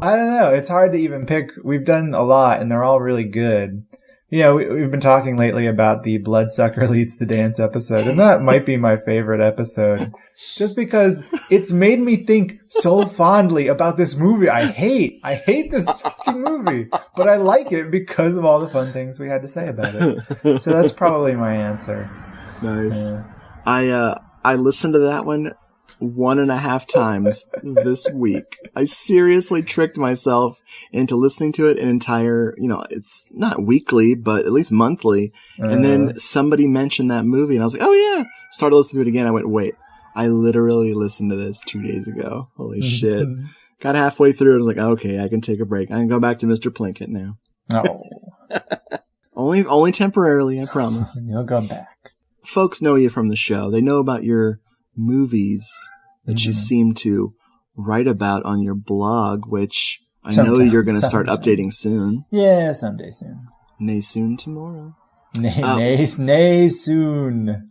I don't know. It's hard to even pick. We've done a lot, and they're all really good. You know, we've been talking lately about the Bloodsucker Leads the Dance episode, and that might be my favorite episode. Just because it's made me think so fondly about this movie. I hate this fucking movie, but I like it because of all the fun things we had to say about it. So that's probably my answer. Nice. I listened to that one 1.5 times this week. I seriously tricked myself into listening to it an entire, it's not weekly, but at least monthly. And then somebody mentioned that movie, and I was like, oh yeah. Started listening to it again. I went, wait, I literally listened to this 2 days ago. Holy shit. Got halfway through it. I was like, okay, I can take a break. I can go back to Mr. Plinkett now. Oh. Only temporarily, I promise. You'll go back. Folks know you from the show. They know about your movies that you seem to write about on your blog, which I know you're going to start updating soon. Yeah, someday soon. Nay soon tomorrow. Nay soon.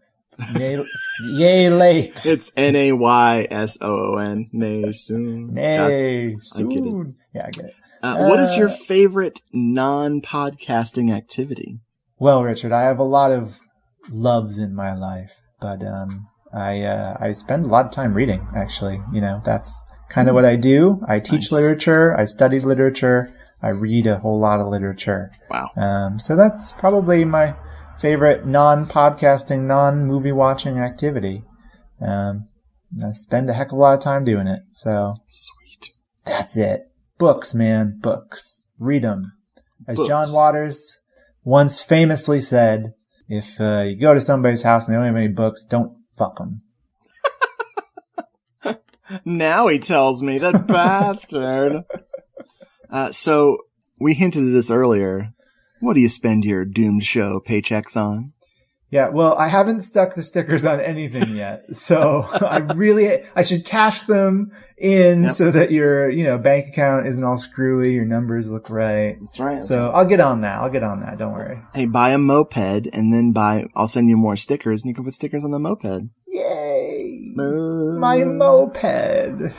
Yay late. It's Naysoon. Nay soon. Nay soon. I get it. Yeah, I get it. What is your favorite non-podcasting activity? Well, Richard, I have a lot of loves in my life, but I spend a lot of time reading, actually. That's kind of what I do. I teach literature. I study literature. I read a whole lot of literature. Wow. So that's probably my favorite non-podcasting, non-movie watching activity. I spend a heck of a lot of time doing it. So sweet. That's it. Books, man. Books. Read them. As Books. John Waters once famously said, if you go to somebody's house and they don't have any books, don't fuck them. Now he tells me, that bastard. So, we hinted at this earlier. What do you spend your Doomed Show paychecks on? Yeah, well, I haven't stuck the stickers on anything yet. So I should cash them in so that your, bank account isn't all screwy, your numbers look right. That's right. So I'll get on that. Don't worry. Hey, buy a moped and then I'll send you more stickers and you can put stickers on the moped. Yay! My moped.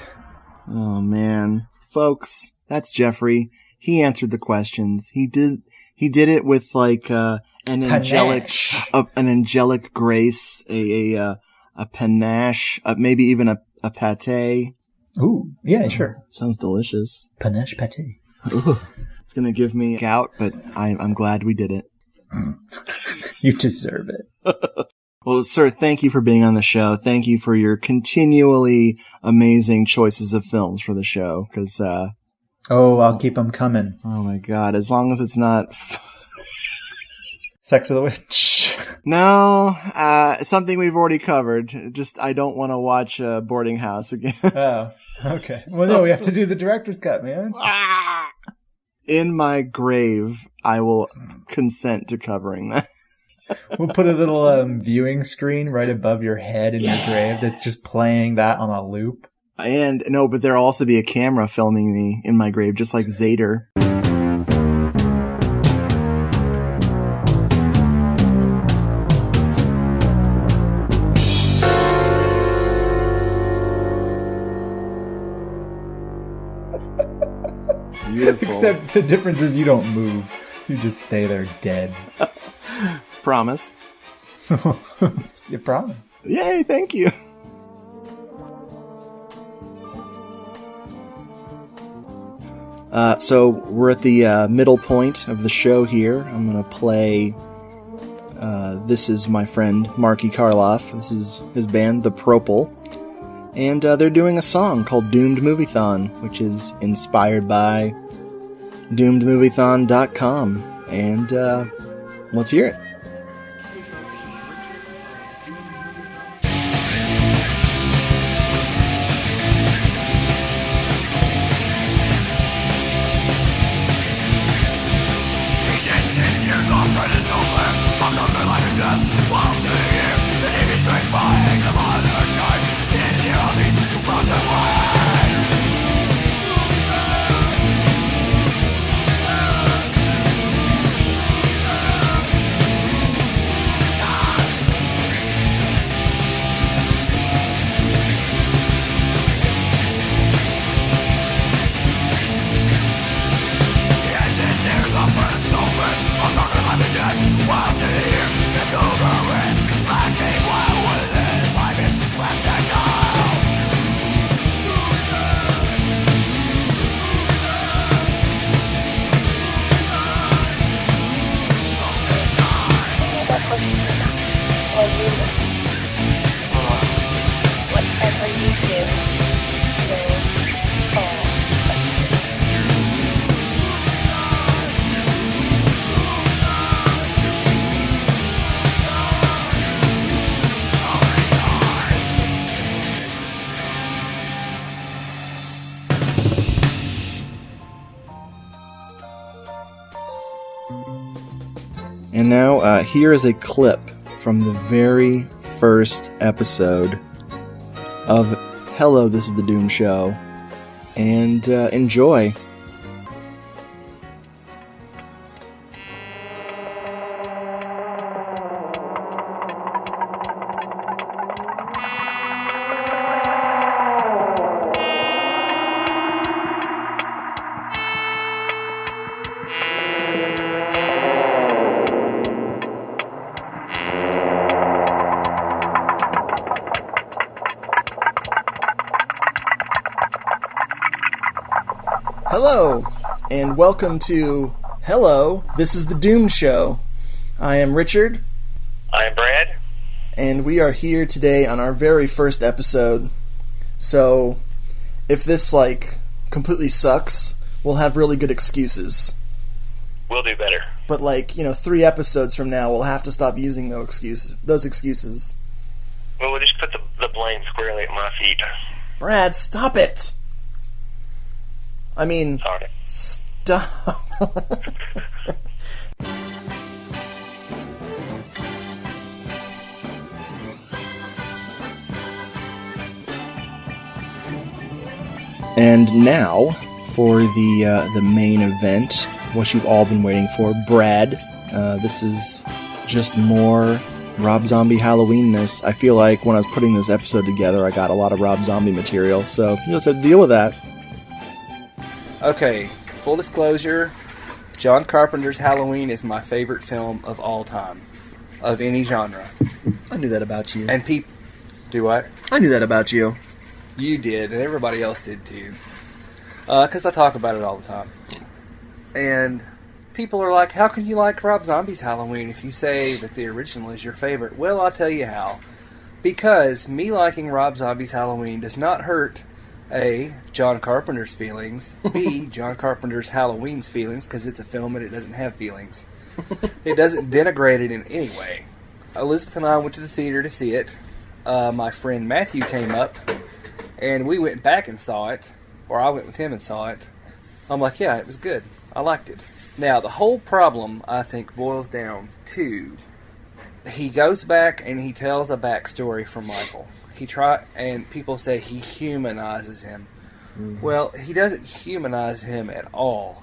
Oh man. Folks, that's Jeffrey. He answered the questions. He did it with like, an angelic grace, a panache, maybe even a pate. Ooh, yeah, sure. Sounds delicious. Panache pate. Ooh, it's gonna give me gout, but I'm glad we did it. You deserve it. Well, sir, thank you for being on the show. Thank you for your continually amazing choices of films for the show. Because I'll keep them coming. Oh my God! As long as it's not. Sex of the Witch. No, something we've already covered. Just, I don't want to watch Boarding House again. Oh, okay. Well, no, we have to do the director's cut, man. In my grave, I will consent to covering that. We'll put a little viewing screen right above your head in your grave that's just playing that on a loop. And, no, but there'll also be a camera filming me in my grave, just like Zader. Beautiful. Except the difference is you don't move. You just stay there dead. Promise. You promise. Yay, thank you. So we're at the middle point of the show here. I'm going to play... this is my friend Marky Karloff. This is his band, The Propel. And they're doing a song called Doomed Moviethon, which is inspired by doomedmoviethon.com. And let's hear it. I'll do this. Whatever you do, don't fall asleep. And now, here is a clip from the very first episode of Hello, This is the Doom Show. And enjoy. Hello, and welcome to Hello, This is the Doom Show. I am Richard. I'm Brad. And we are here today on our very first episode. So, if this, completely sucks, we'll have really good excuses. We'll do better. But, 3 episodes from now, we'll have to stop using those excuses. Well, we'll just put the blame squarely at my feet. Brad, stop it! I mean, Sorry. Stop. And now, for the main event, what you've all been waiting for, Brad. This is just more Rob Zombie Halloween-ness. I feel like when I was putting this episode together, I got a lot of Rob Zombie material, so you just have to deal with that. Okay, full disclosure, John Carpenter's Halloween is my favorite film of all time, of any genre. I knew that about you. And people... Do what? I knew that about you. You did, and everybody else did too. Because I talk about it all the time. And people are like, how can you like Rob Zombie's Halloween if you say that the original is your favorite? Well, I'll tell you how. Because me liking Rob Zombie's Halloween does not hurt A, John Carpenter's feelings, B, John Carpenter's Halloween's feelings, because it's a film and it doesn't have feelings. It doesn't denigrate it in any way. Elizabeth and I went to the theater to see it. My friend Matthew came up, and we went back and saw it, or I went with him and saw it. I'm like, yeah, it was good. I liked it. Now, the whole problem, I think, boils down to he goes back and he tells a backstory for Michael. And people say he humanizes him. Mm-hmm. Well, he doesn't humanize him at all.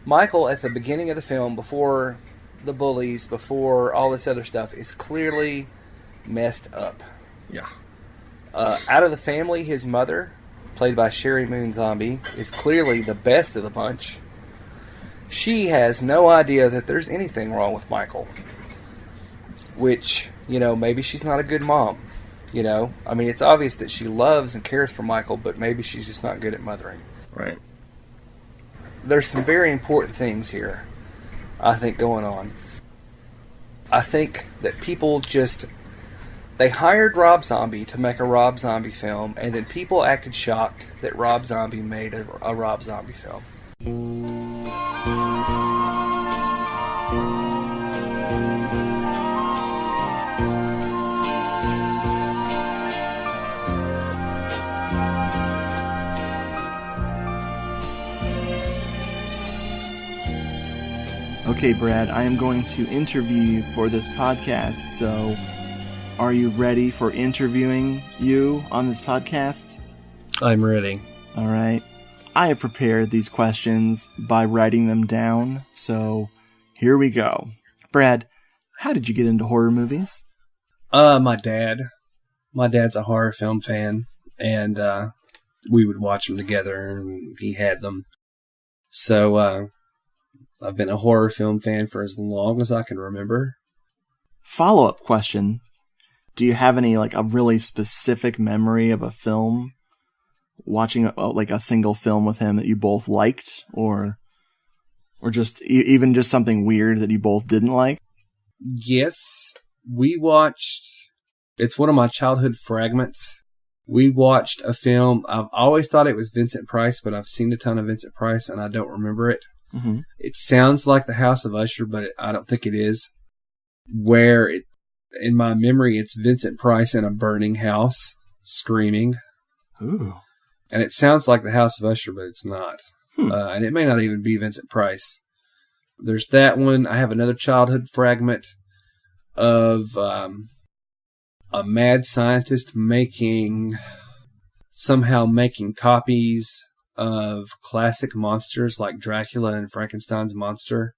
Michael, at the beginning of the film, before the bullies, before all this other stuff, is clearly messed up. Yeah. Out of the family, his mother, played by Sherry Moon Zombie, is clearly the best of the bunch. She has no idea that there's anything wrong with Michael. Which, maybe she's not a good mom. I mean, it's obvious that she loves and cares for Michael, but maybe she's just not good at mothering. Right. There's some very important things here, I think, going on. I think that people they hired Rob Zombie to make a Rob Zombie film, and then people acted shocked that Rob Zombie made a Rob Zombie film. Okay, Brad, I am going to interview you for this podcast, so are you ready for interviewing you on this podcast? I'm ready. All right. I have prepared these questions by writing them down, so here we go. Brad, how did you get into horror movies? My dad. My dad's a horror film fan, and we would watch them together, and he had them. So, I've been a horror film fan for as long as I can remember. Follow-up question. Do you have any, a really specific memory of a film? Watching, a single film with him that you both liked? Or just, even just something weird that you both didn't like? Yes. we watched, it's one of my childhood fragments. We watched a film. I've always thought it was Vincent Price, but I've seen a ton of Vincent Price and I don't remember it. Mm-hmm. It sounds like The House of Usher, but I don't think it is. Where it, in my memory, it's Vincent Price in a burning house screaming. Ooh. And it sounds like The House of Usher, but it's not. And it may not even be Vincent Price. There's that one. I have another childhood fragment of a mad scientist somehow making copies of classic monsters like Dracula and Frankenstein's monster.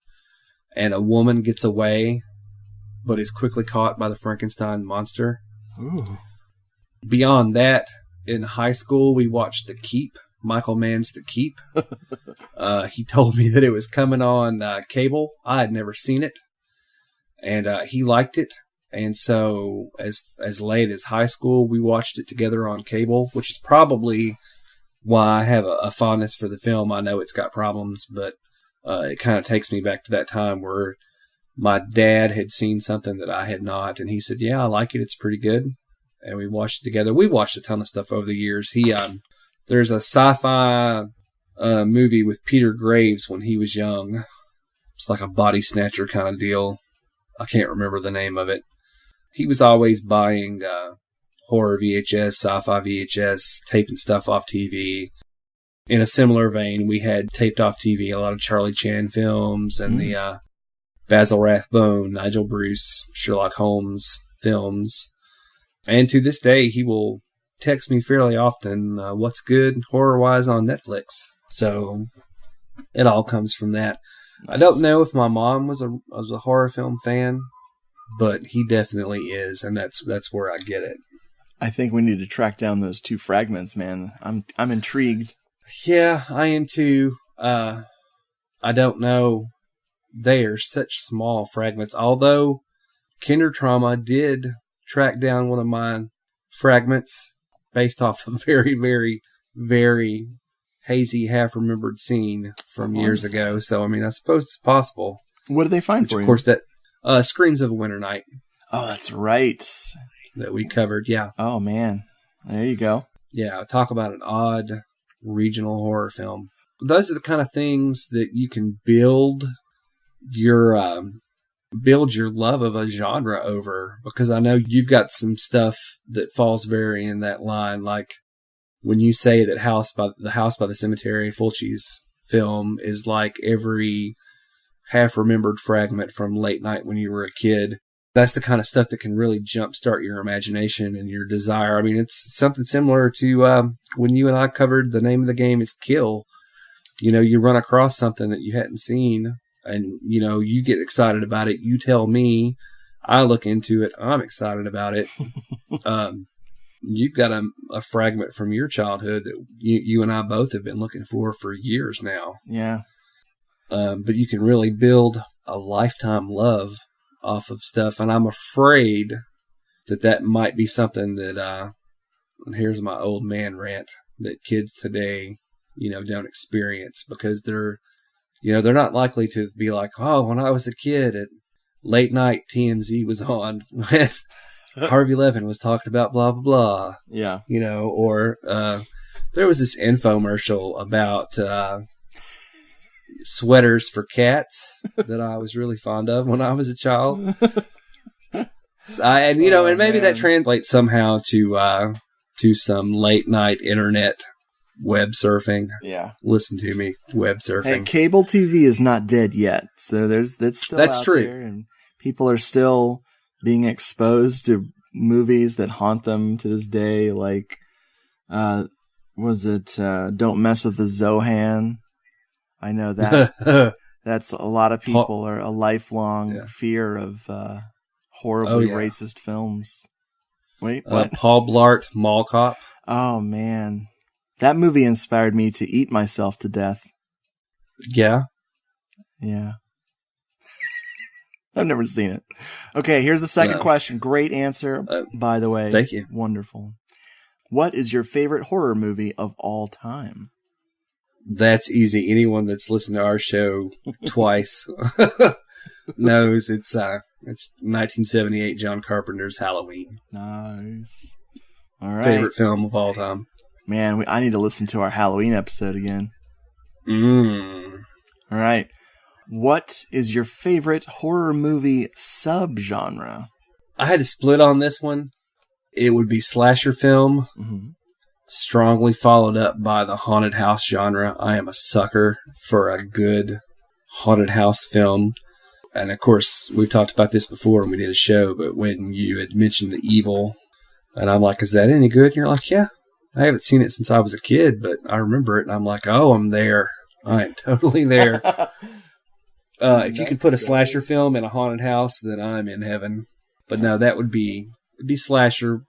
And a woman gets away, but is quickly caught by the Frankenstein monster. Ooh. Beyond that, in high school, we watched The Keep. Michael Mann's The Keep. He told me that it was coming on cable. I had never seen it. And he liked it. And so as late as high school, we watched it together on cable, which is probably why I have a fondness for the film. I know it's got problems, but it kind of takes me back to that time where my dad had seen something that I had not. And he said, yeah, I like it. It's pretty good. And we watched it together. We've watched a ton of stuff over the years. There's a sci-fi movie with Peter Graves when he was young. It's like a body snatcher kind of deal. I can't remember the name of it. He was always buying horror VHS, sci-fi VHS, taping stuff off TV. In a similar vein, we had taped off TV a lot of Charlie Chan films and the Basil Rathbone, Nigel Bruce, Sherlock Holmes films. And to this day, he will text me fairly often, what's good horror-wise on Netflix. So it all comes from that. Nice. I don't know if my mom was a horror film fan, but he definitely is, and that's where I get it. I think we need to track down those two fragments, man. I'm intrigued. Yeah, I am too. I don't know. They are such small fragments. Although Kinder Trauma did track down one of my fragments based off a very, very, very hazy, half-remembered scene from years ago. So, I mean, I suppose it's possible. What did they find for you? Of course, that Screams of a Winter Night. Oh, that's right. That we covered, yeah. Oh, man. There you go. Yeah, talk about an odd regional horror film. Those are the kind of things that you can build your love of a genre over, because I know you've got some stuff that falls very in that line, like when you say that The House by the Cemetery, Fulci's film, is like every half-remembered fragment from late night when you were a kid. That's the kind of stuff that can really jumpstart your imagination and your desire. I mean, it's something similar to when you and I covered The Name of the Game is Kill. You know, you run across something that you hadn't seen, and, you know, you get excited about it. You tell me, I look into it. I'm excited about it. You've got a fragment from your childhood that you and I both have been looking for years now. Yeah. But you can really build a lifetime love off of stuff. And I'm afraid that might be something that, and here's my old man rant, that kids today, you know, don't experience, because they're not likely to be like, oh, when I was a kid at late night, TMZ was on when Harvey Levin was talking about blah, blah, blah. Yeah. You know, or there was this infomercial about sweaters for cats that I was really fond of when I was a child. And maybe that translates somehow to some late night internet web surfing. Yeah. Listen to me, web surfing. Hey, cable TV is not dead yet. So that's still That's out true. there, and people are still being exposed to movies that haunt them to this day, like was it Don't Mess with the Zohan? I know that that's a lot of people are a lifelong fear of horribly racist films. Wait, what? Paul Blart, Mall Cop. Oh man, that movie inspired me to eat myself to death. Yeah. Yeah. I've never seen it. Okay, here's the second question. Great answer, by the way. Thank you. Wonderful. What is your favorite horror movie of all time? That's easy. Anyone that's listened to our show twice knows it's It's 1978 John Carpenter's Halloween. Nice. All right. Favorite film of all time. Man, I need to listen to our Halloween episode again. All right. What is your favorite horror movie subgenre? I had to split on this one. It would be slasher film, strongly followed up by the haunted house genre. I am a sucker for a good haunted house film. And of course, we've talked about this before when we did a show, but when you had mentioned The Evil, and I'm like, is that any good? And you're like, yeah. I haven't seen it since I was a kid, but I remember it, and I'm like, oh, I'm there. I am totally there. If you could put a slasher film in a haunted house, then I'm in heaven. But no, that would be slasher,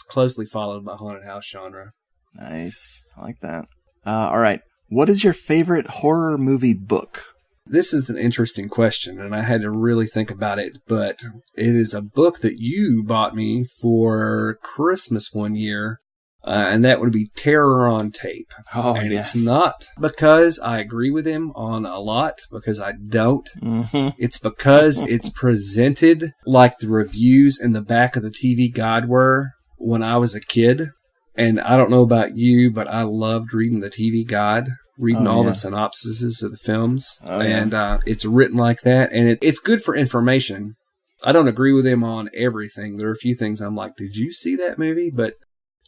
closely followed by haunted house genre. Nice. I like that. All right. What is your favorite horror movie book? This is an interesting question, and I had to really think about it, but it is a book that you bought me for Christmas one year. And that would be Terror on Tape. Oh, and yes. It's not because I agree with him on a lot, because I don't. It's because it's presented like the reviews in the back of the TV Guide were when I was a kid. And I don't know about you, but I loved reading the TV Guide, reading all the synopsises of the films. And it's written like that, and it's good for information. I don't agree with him on everything. There are a few things I'm like, did you see that movie? But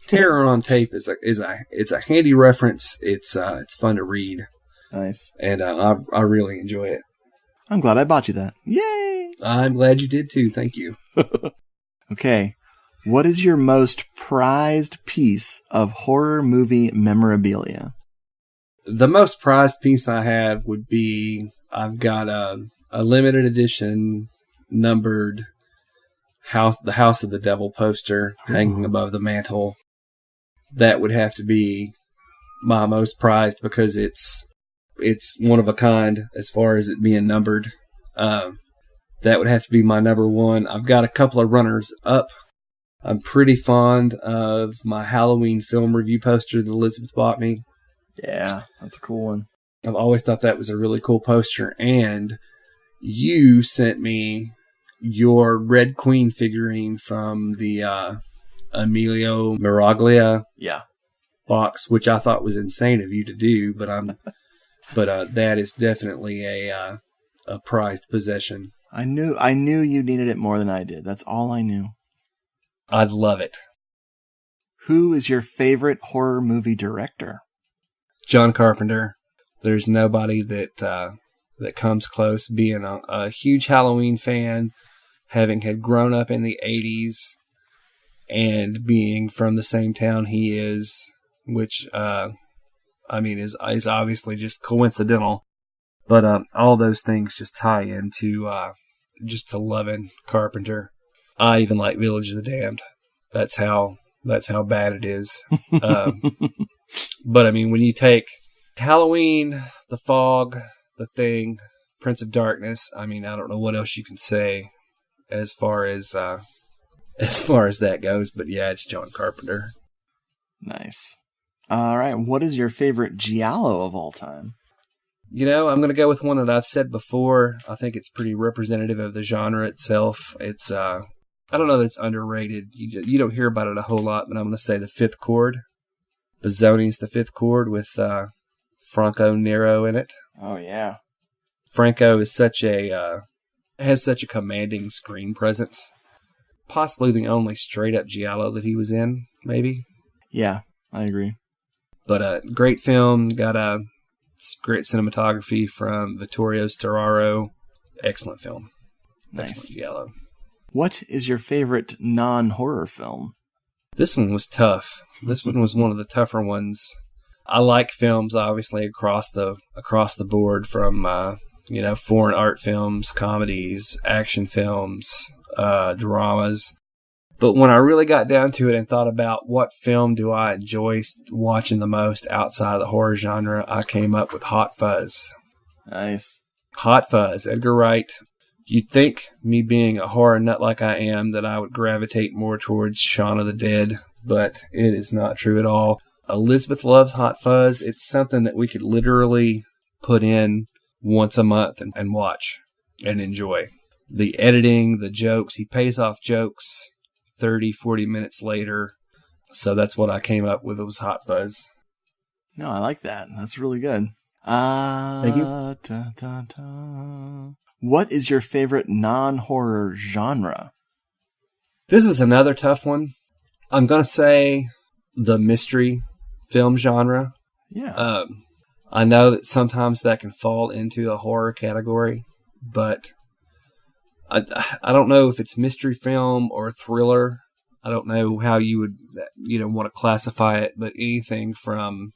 Terror on Tape is a handy reference. It's fun to read. Nice. And I really enjoy it. I'm glad I bought you that. Yay! I'm glad you did too. Thank you. Okay. What is your most prized piece of horror movie memorabilia? The most prized piece I have would be, I've got a limited edition numbered the House of the Devil poster hanging above the mantle. That would have to be my most prized because it's one of a kind as far as it being numbered. That would have to be my number one. I've got a couple of runners up. I'm pretty fond of my Halloween film review poster that Elizabeth bought me. Yeah, that's a cool one. I've always thought that was a really cool poster. And you sent me your Red Queen figurine from the Emilio Miraglia box, which I thought was insane of you to do, but that is definitely a prized possession. I knew you needed it more than I did. That's all I knew. I love it. Who is your favorite horror movie director? John Carpenter. There's nobody that comes close. Being a huge Halloween fan, having had grown up in the 80s, and being from the same town he is, which is obviously just coincidental. But all those things just tie into just to loving Carpenter. I even like Village of the Damned. That's how bad it is. But I mean, when you take Halloween, The Fog, The Thing, Prince of Darkness, I mean, I don't know what else you can say as far as that goes. But yeah, it's John Carpenter. Nice. All right. What is your favorite giallo of all time? You know, I'm going to go with one that I've said before. I think it's pretty representative of the genre itself. It's, I don't know that it's underrated. You don't hear about it a whole lot, but I'm going to say The Fifth Chord. Bizzoni's The Fifth Chord with Franco Nero in it. Oh, yeah. Franco is has such a commanding screen presence. Possibly the only straight-up giallo that he was in, maybe. Yeah, I agree. But great film. Got a great cinematography from Vittorio Storaro. Excellent film. Nice. Excellent giallo. What is your favorite non-horror film? This one was tough. This one was one of the tougher ones. I like films, obviously, across the board, from foreign art films, comedies, action films, dramas. But when I really got down to it and thought about what film do I enjoy watching the most outside of the horror genre, I came up with Hot Fuzz. Nice. Hot Fuzz, Edgar Wright. You'd think, me being a horror nut like I am, that I would gravitate more towards Shaun of the Dead, but it is not true at all. Elizabeth loves Hot Fuzz. It's something that we could literally put in once a month and watch and enjoy. the editing, the jokes. He pays off jokes 30, 40 minutes later. So that's what I came up with. It was Hot Fuzz. No, I like that. That's really good. Thank you. What is your favorite non-horror genre? This was another tough one. I'm going to say the mystery film genre. Yeah. I know that sometimes that can fall into a horror category, but I don't know if it's mystery film or thriller. I don't know how you would, want to classify it, but anything from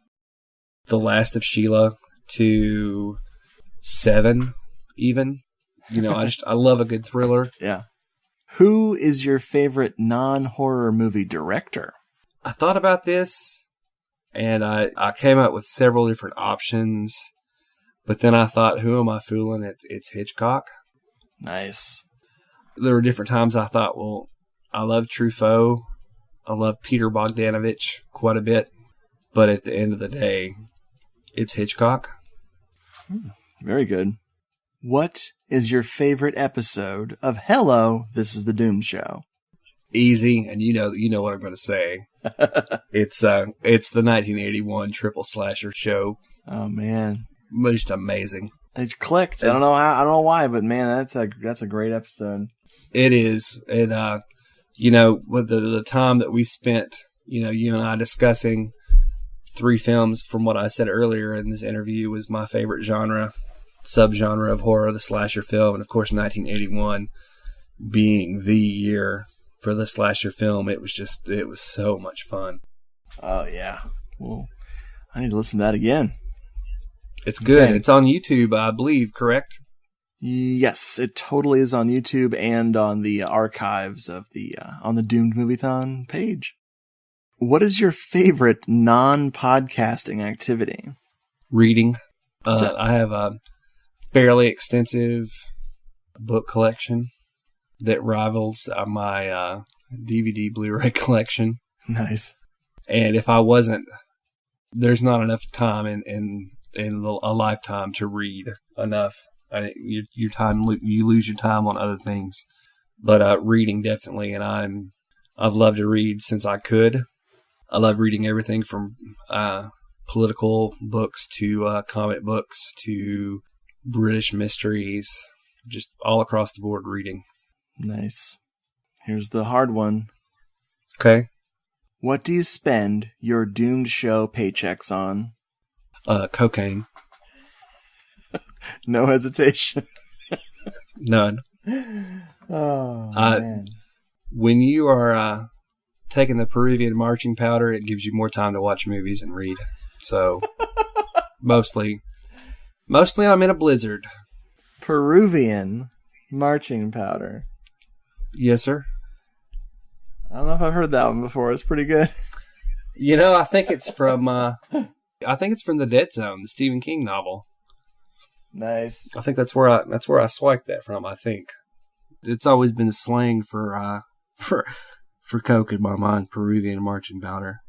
The Last of Sheila to Seven, even. I love a good thriller. Yeah. Who is your favorite non-horror movie director? I thought about this, and I came up with several different options, but then I thought, who am I fooling? It's Hitchcock. Nice. There were different times I thought, well, I love Truffaut. I love Peter Bogdanovich quite a bit. But at the end of the day, it's Hitchcock. Very good. What is your favorite episode of Hello, This is the Doom Show? Easy, and you know what I'm going to say. It's the 1981 Triple Slasher show. Oh man, just amazing. It clicked. I don't know why, but man, that's a great episode. It is. It with the time that we spent, you and I discussing 3 films from what I said earlier in this interview was my favorite subgenre of horror, the slasher film, and of course 1981 being the year for the slasher film. It was so much fun. Oh yeah. Well, I need to listen to that again. It's good. Okay. It's on YouTube, I believe, correct? Yes, it totally is on YouTube and on the archives of on the Doomed Moviethon page. What is your favorite non-podcasting activity? Reading. I have a fairly extensive book collection that rivals my DVD Blu-ray collection. Nice. And if I wasn't, there's not enough time in a lifetime to read enough. You lose your time on other things, but reading definitely. And I've loved to read since I could. I love reading everything from political books to comic books to British mysteries, just all across the board reading. Nice. Here's the hard one. Okay. What do you spend your Doomed Show paychecks on? Cocaine. No hesitation. None. Oh, man. When you are taking the Peruvian marching powder, it gives you more time to watch movies and read. So, mostly I'm in a blizzard. Peruvian marching powder. Yes, sir. I don't know if I've heard that one before. It's pretty good. I think it's from The Dead Zone, the Stephen King novel. Nice. I think that's where I swiped that from. I think it's always been slang for coke in my mind. Peruvian marching powder.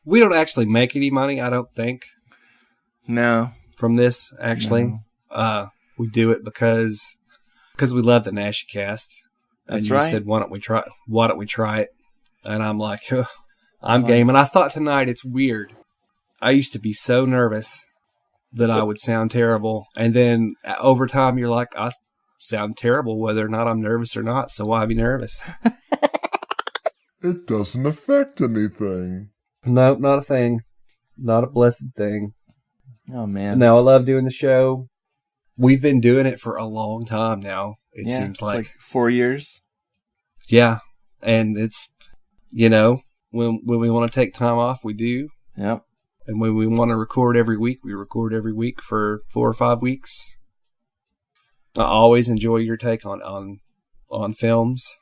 We don't actually make any money, I don't think. No. From this, actually, no. We do it because we love the Nashi cast. That's and you right. said, why don't we try it? And I'm like, I'm game. And I thought tonight, it's weird. I used to be so nervous that I would sound terrible. And then over time, you're like, I sound terrible whether or not I'm nervous or not. So why be nervous? It doesn't affect anything. No, not a thing. Not a blessed thing. Oh, man. Now, I love doing the show. We've been doing it for a long time now. It seems like 4 years. Yeah. And it's, when we want to take time off, we do. Yep. And when we want to record every week, we record every week for 4 or 5 weeks. I always enjoy your take on films.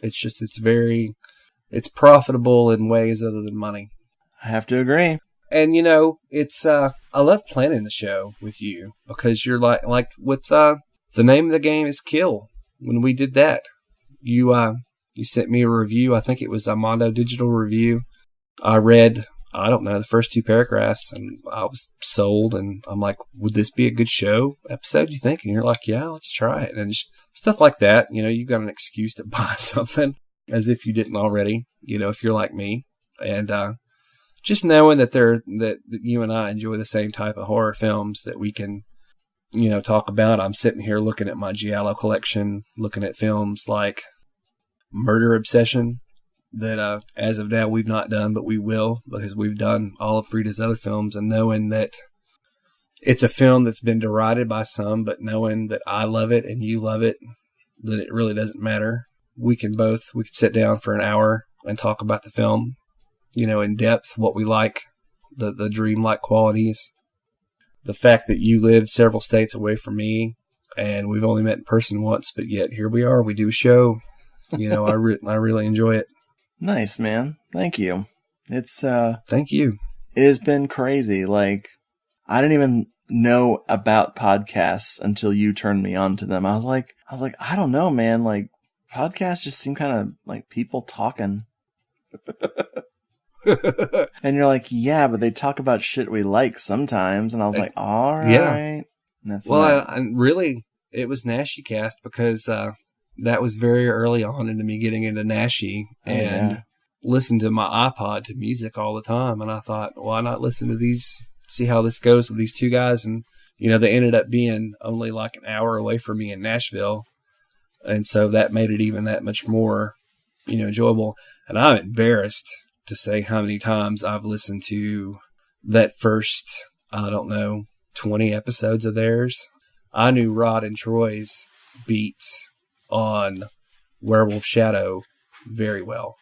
It's profitable in ways other than money. I have to agree. And I love planning the show with you because you're like with the name of the game is Kill. When we did that, you sent me a review. I think it was a Mondo Digital review. I read I don't know, the first 2 paragraphs, and I was sold. And I'm like, would this be a good show episode, you think? And you're like, yeah, let's try it. And just stuff like that. You've got an excuse to buy something as if you didn't already, if you're like me. And just knowing that you and I enjoy the same type of horror films that we can, talk about. I'm sitting here looking at my Giallo collection, looking at films like Murder Obsession, that as of now we've not done, but we will, because we've done all of Frida's other films, and knowing that it's a film that's been derided by some, but knowing that I love it and you love it, that it really doesn't matter. We could sit down for an hour and talk about the film, in depth, what we like, the dreamlike qualities, the fact that you live several states away from me and we've only met in person once, but yet here we are, we do a show. I really enjoy it. Nice, man. Thank you. It's thank you. It has been crazy. Like, I didn't even know about podcasts until you turned me on to them. I was like, I don't know, man. Like, podcasts just seem kind of like people talking. And you're like, yeah, but they talk about shit we like sometimes. And I was like, all right. Yeah. And that's I really, it was NashiCast because that was very early on into me getting into Nashi and listened to my iPod to music all the time. And I thought, why not listen to these, see how this goes with these 2 guys? And, they ended up being only like an hour away from me in Nashville. And so that made it even that much more, enjoyable. And I'm embarrassed to say how many times I've listened to that first, 20 episodes of theirs. I knew Rod and Troy's beats on Werewolf Shadow very well.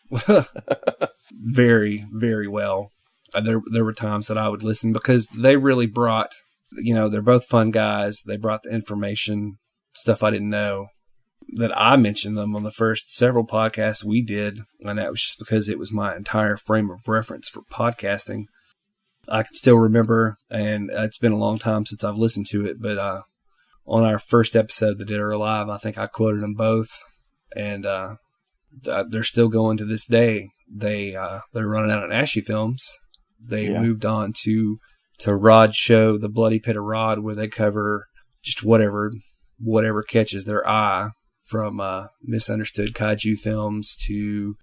Very, very well. There were times that I would listen because they really brought, they're both fun guys. They brought the information, stuff I didn't know, that I mentioned them on the first several podcasts we did. And that was just because it was my entire frame of reference for podcasting. I can still remember, and it's been a long time since I've listened to it, but on our first episode, The Dead or Alive, I think I quoted them both, and they're still going to this day. They're running out of Nashi films. They moved on to Rod's show, The Bloody Pit of Rod, where they cover just whatever catches their eye, from misunderstood kaiju films to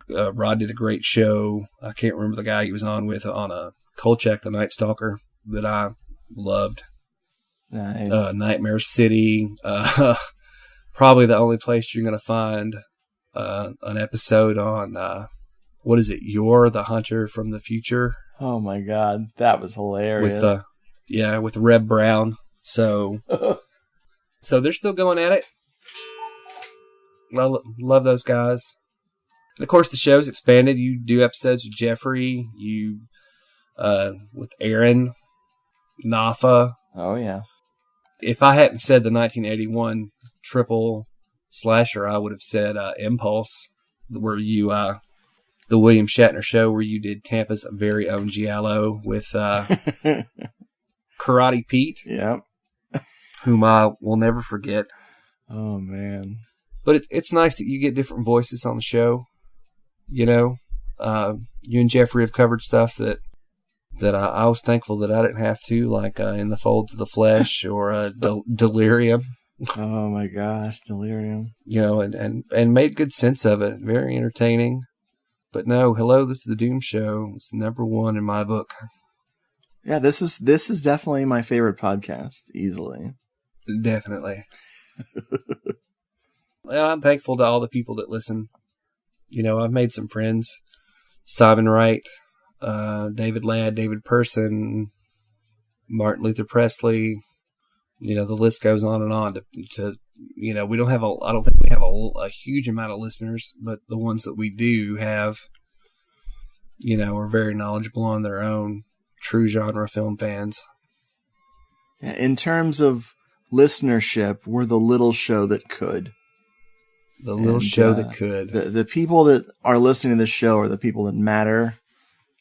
Rod did a great show. I can't remember the guy he was on with on a Kolchak the Night Stalker that I loved. Nice. Nightmare City. Probably the only place you're going to find an episode on, what is it? You're the Hunter from the Future. Oh my God. That was hilarious. With Reb Brown. So they're still going at it. Love those guys. And of course, the show's expanded. You do episodes with Jeffrey. With Aaron, Nafa. Oh yeah. If I hadn't said the 1981 triple slasher, I would have said Impulse, where you the William Shatner show, where you did Tampa's very own Giallo with Karate Pete. Yep. Whom I will never forget. Oh man. But it's nice that you get different voices on the show. You and Jeffrey have covered stuff that I was thankful that I didn't have to, like In the Folds of the Flesh or Delirium. Oh my gosh, Delirium. And made good sense of it. Very entertaining. But no, hello, this is the Doom Show. It's number 1 in my book. Yeah, this is definitely my favorite podcast, easily. Definitely. And I'm thankful to all the people that listen. I've made some friends. Simon Wright, David Ladd, David Person, Martin Luther Presley. The list goes on and on. We don't have I don't think we have a huge amount of listeners, but the ones that we do have, are very knowledgeable on their own, true genre film fans. In terms of listenership, we're the little show that could. The little show that could. The people that are listening to this show are the people that matter.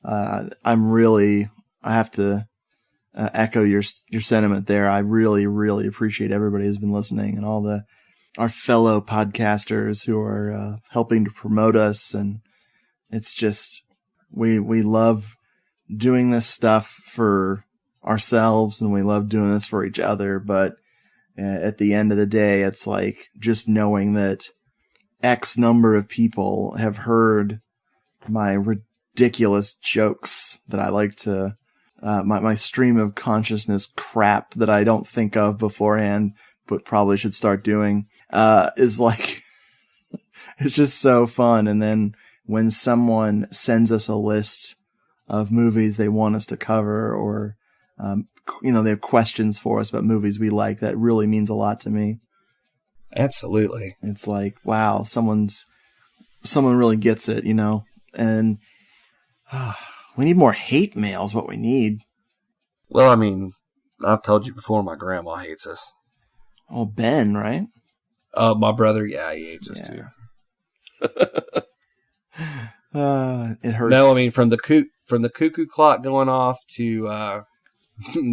I have to echo your sentiment there. I really, really appreciate everybody who's been listening and all our fellow podcasters who are helping to promote us. And it's just, we love doing this stuff for ourselves and we love doing this for each other. But at the end of the day, it's like just knowing that X number of people have heard my ridiculous jokes that I like to, my stream of consciousness crap that I don't think of beforehand, but probably should start doing, is like, it's just so fun. And then when someone sends us a list of movies they want us to cover, or, they have questions for us about movies we like, that really means a lot to me. Absolutely. It's like, wow, someone really gets it, and we need more hate mail is what we need. Well, I mean, I've told you before, my grandma hates us. Oh, Ben, right? My brother, yeah, he hates us too. It hurts. No, I mean, from the cuckoo clock going off to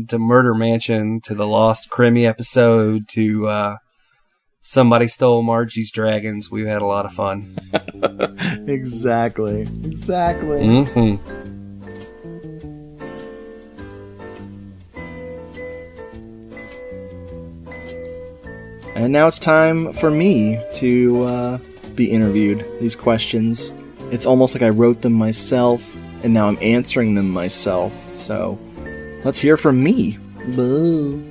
to Murder Mansion, to the Lost Crimmy episode, to Somebody Stole Margie's Dragons, we've had a lot of fun. Exactly. Mm-hmm. And now it's time for me to be interviewed. These questions, it's almost like I wrote them myself, and now I'm answering them myself. So let's hear from me. Boo.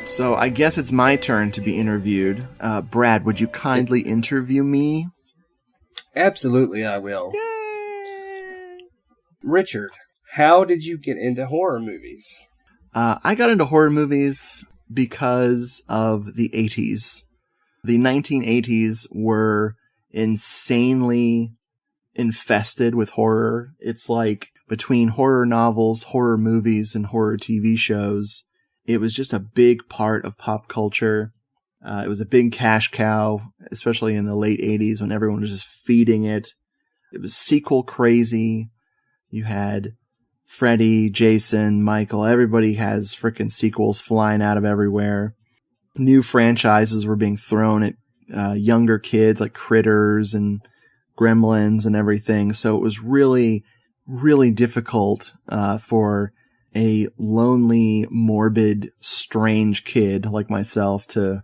So I guess it's my turn to be interviewed. Brad, would you kindly interview me? Absolutely, I will. Richard, how did you get into horror movies? I got into horror movies because of the 80s. The 1980s were insanely infested with horror. It's like between horror novels, horror movies, and horror TV shows, it was just a big part of pop culture. It was a big cash cow, especially in the late 80s when everyone was just feeding it. It was sequel crazy. You had Freddy, Jason, Michael, everybody has freaking sequels flying out of everywhere. New franchises were being thrown at younger kids, like Critters and Gremlins and everything. So it was really, really difficult for a lonely, morbid, strange kid like myself to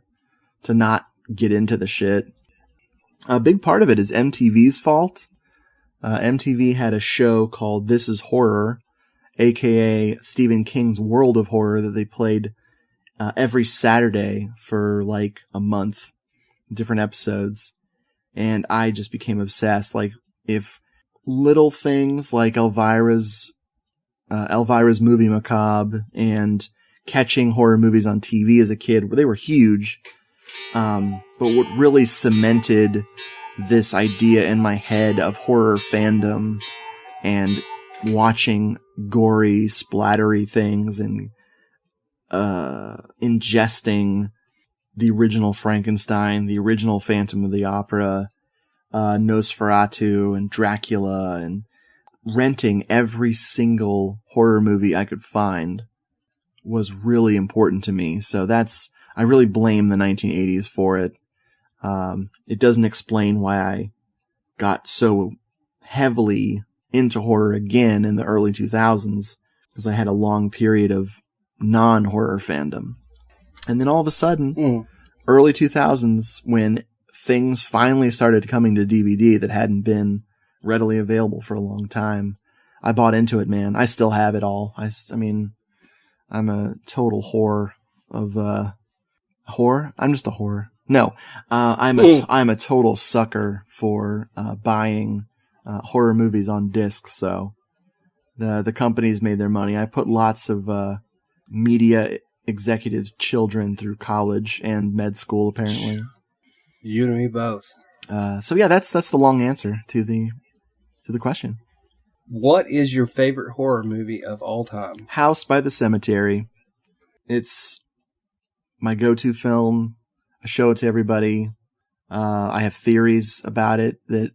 not get into the shit. A big part of it is MTV's fault. MTV had a show called This Is Horror, aka Stephen King's World of Horror, that they played every Saturday for like a month, different episodes. And I just became obsessed. Like, if little things like Elvira's Movie Macabre and catching horror movies on TV as a kid, they were huge. But what really cemented this idea in my head of horror fandom and watching gory, splattery things and ingesting the original Frankenstein, the original Phantom of the Opera, Nosferatu, and Dracula, and renting every single horror movie I could find was really important to me. So I really blame the 1980s for it. It doesn't explain why I got so heavily into horror again in the early 2000s, because I had a long period of non-horror fandom. And then all of a sudden, early 2000s, when things finally started coming to DVD that hadn't been readily available for a long time, I bought into it, man. I still have it all. I mean, I'm a total whore of whore. I'm just a whore. No, I'm a total sucker for buying horror movies on disc. So the companies made their money. I put lots of media executives' children through college and med school, apparently. You and me both. So yeah, that's the long answer to the question. What is your favorite horror movie of all time? House by the Cemetery. It's my go-to film. I show it to everybody. I have theories about it, that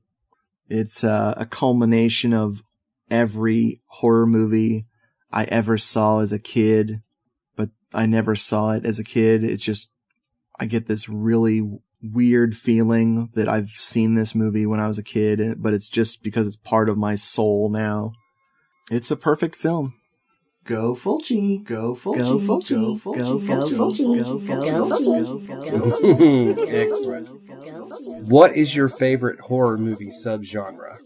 it's a culmination of every horror movie I ever saw as a kid, but I never saw it as a kid. It's just, I get this really weird feeling that I've seen this movie when I was a kid, but it's just because it's part of my soul now. It's a perfect film. Go Fulci, go Fulci, go Fulci, go Fulci, go Fulci, go Fulci. Excellent. What is your favorite horror movie subgenre?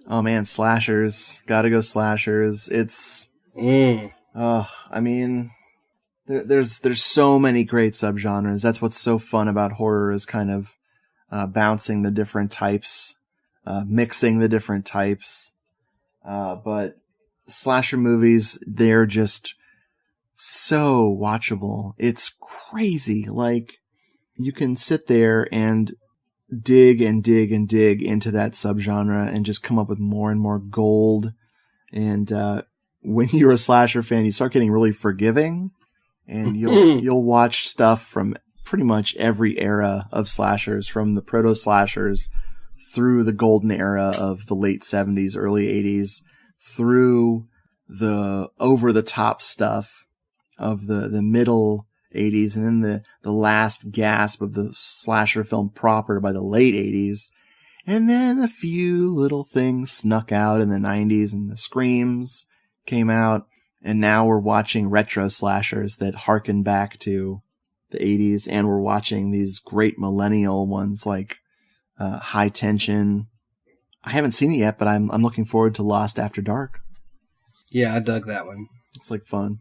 Oh man, slashers. Gotta go slashers. It's I mean, there's so many great subgenres. That's what's so fun about horror, is kind of bouncing the different types, mixing the different types. But slasher movies, they're just so watchable. It's crazy. Like, you can sit there and dig and dig and dig into that subgenre and just come up with more and more gold. And when you're a slasher fan, you start getting really forgiving, and you'll watch stuff from pretty much every era of slashers, from the proto slashers through the golden era of the late 70s, early 80s, through the over the top stuff of the middle 80s, and then the last gasp of the slasher film proper by the late 80s. And then a few little things snuck out in the 90s, and the screams came out, and now we're watching retro slashers that harken back to the 80s, and we're watching these great millennial ones like High Tension. I haven't seen it yet, but I'm looking forward to Lost After Dark. Yeah, I dug that one. It's like fun.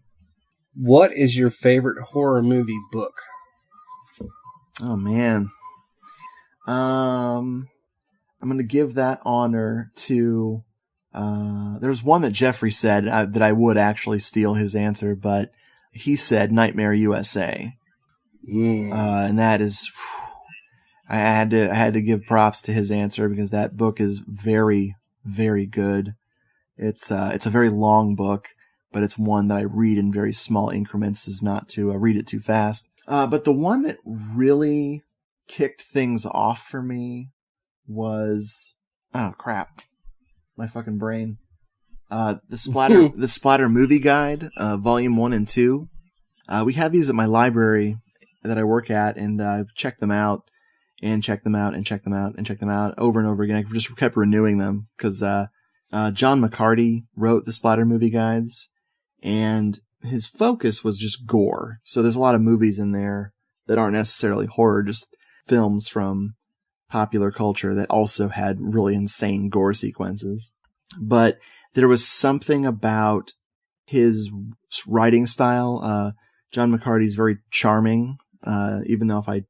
What is your favorite horror movie book? Oh man. I'm going to give that honor to, there's one that Jeffrey said that I would actually steal his answer, but he said Nightmare USA. And that is, I had to give props to his answer, because that book is very, very good. It's a very long book, but it's one that I read in very small increments, as not to read it too fast. But the one that really kicked things off for me was, oh crap, my fucking brain. The Splatter Movie Guide, Volume 1 and 2. We have these at my library that I work at, and I've checked them out and checked them out and checked them out and checked them out over and over again. I just kept renewing them because John McCarty wrote the Splatter Movie Guides, and his focus was just gore. So there's a lot of movies in there that aren't necessarily horror, just films from popular culture that also had really insane gore sequences. But there was something about his writing style. John McCarty's very charming, even though if I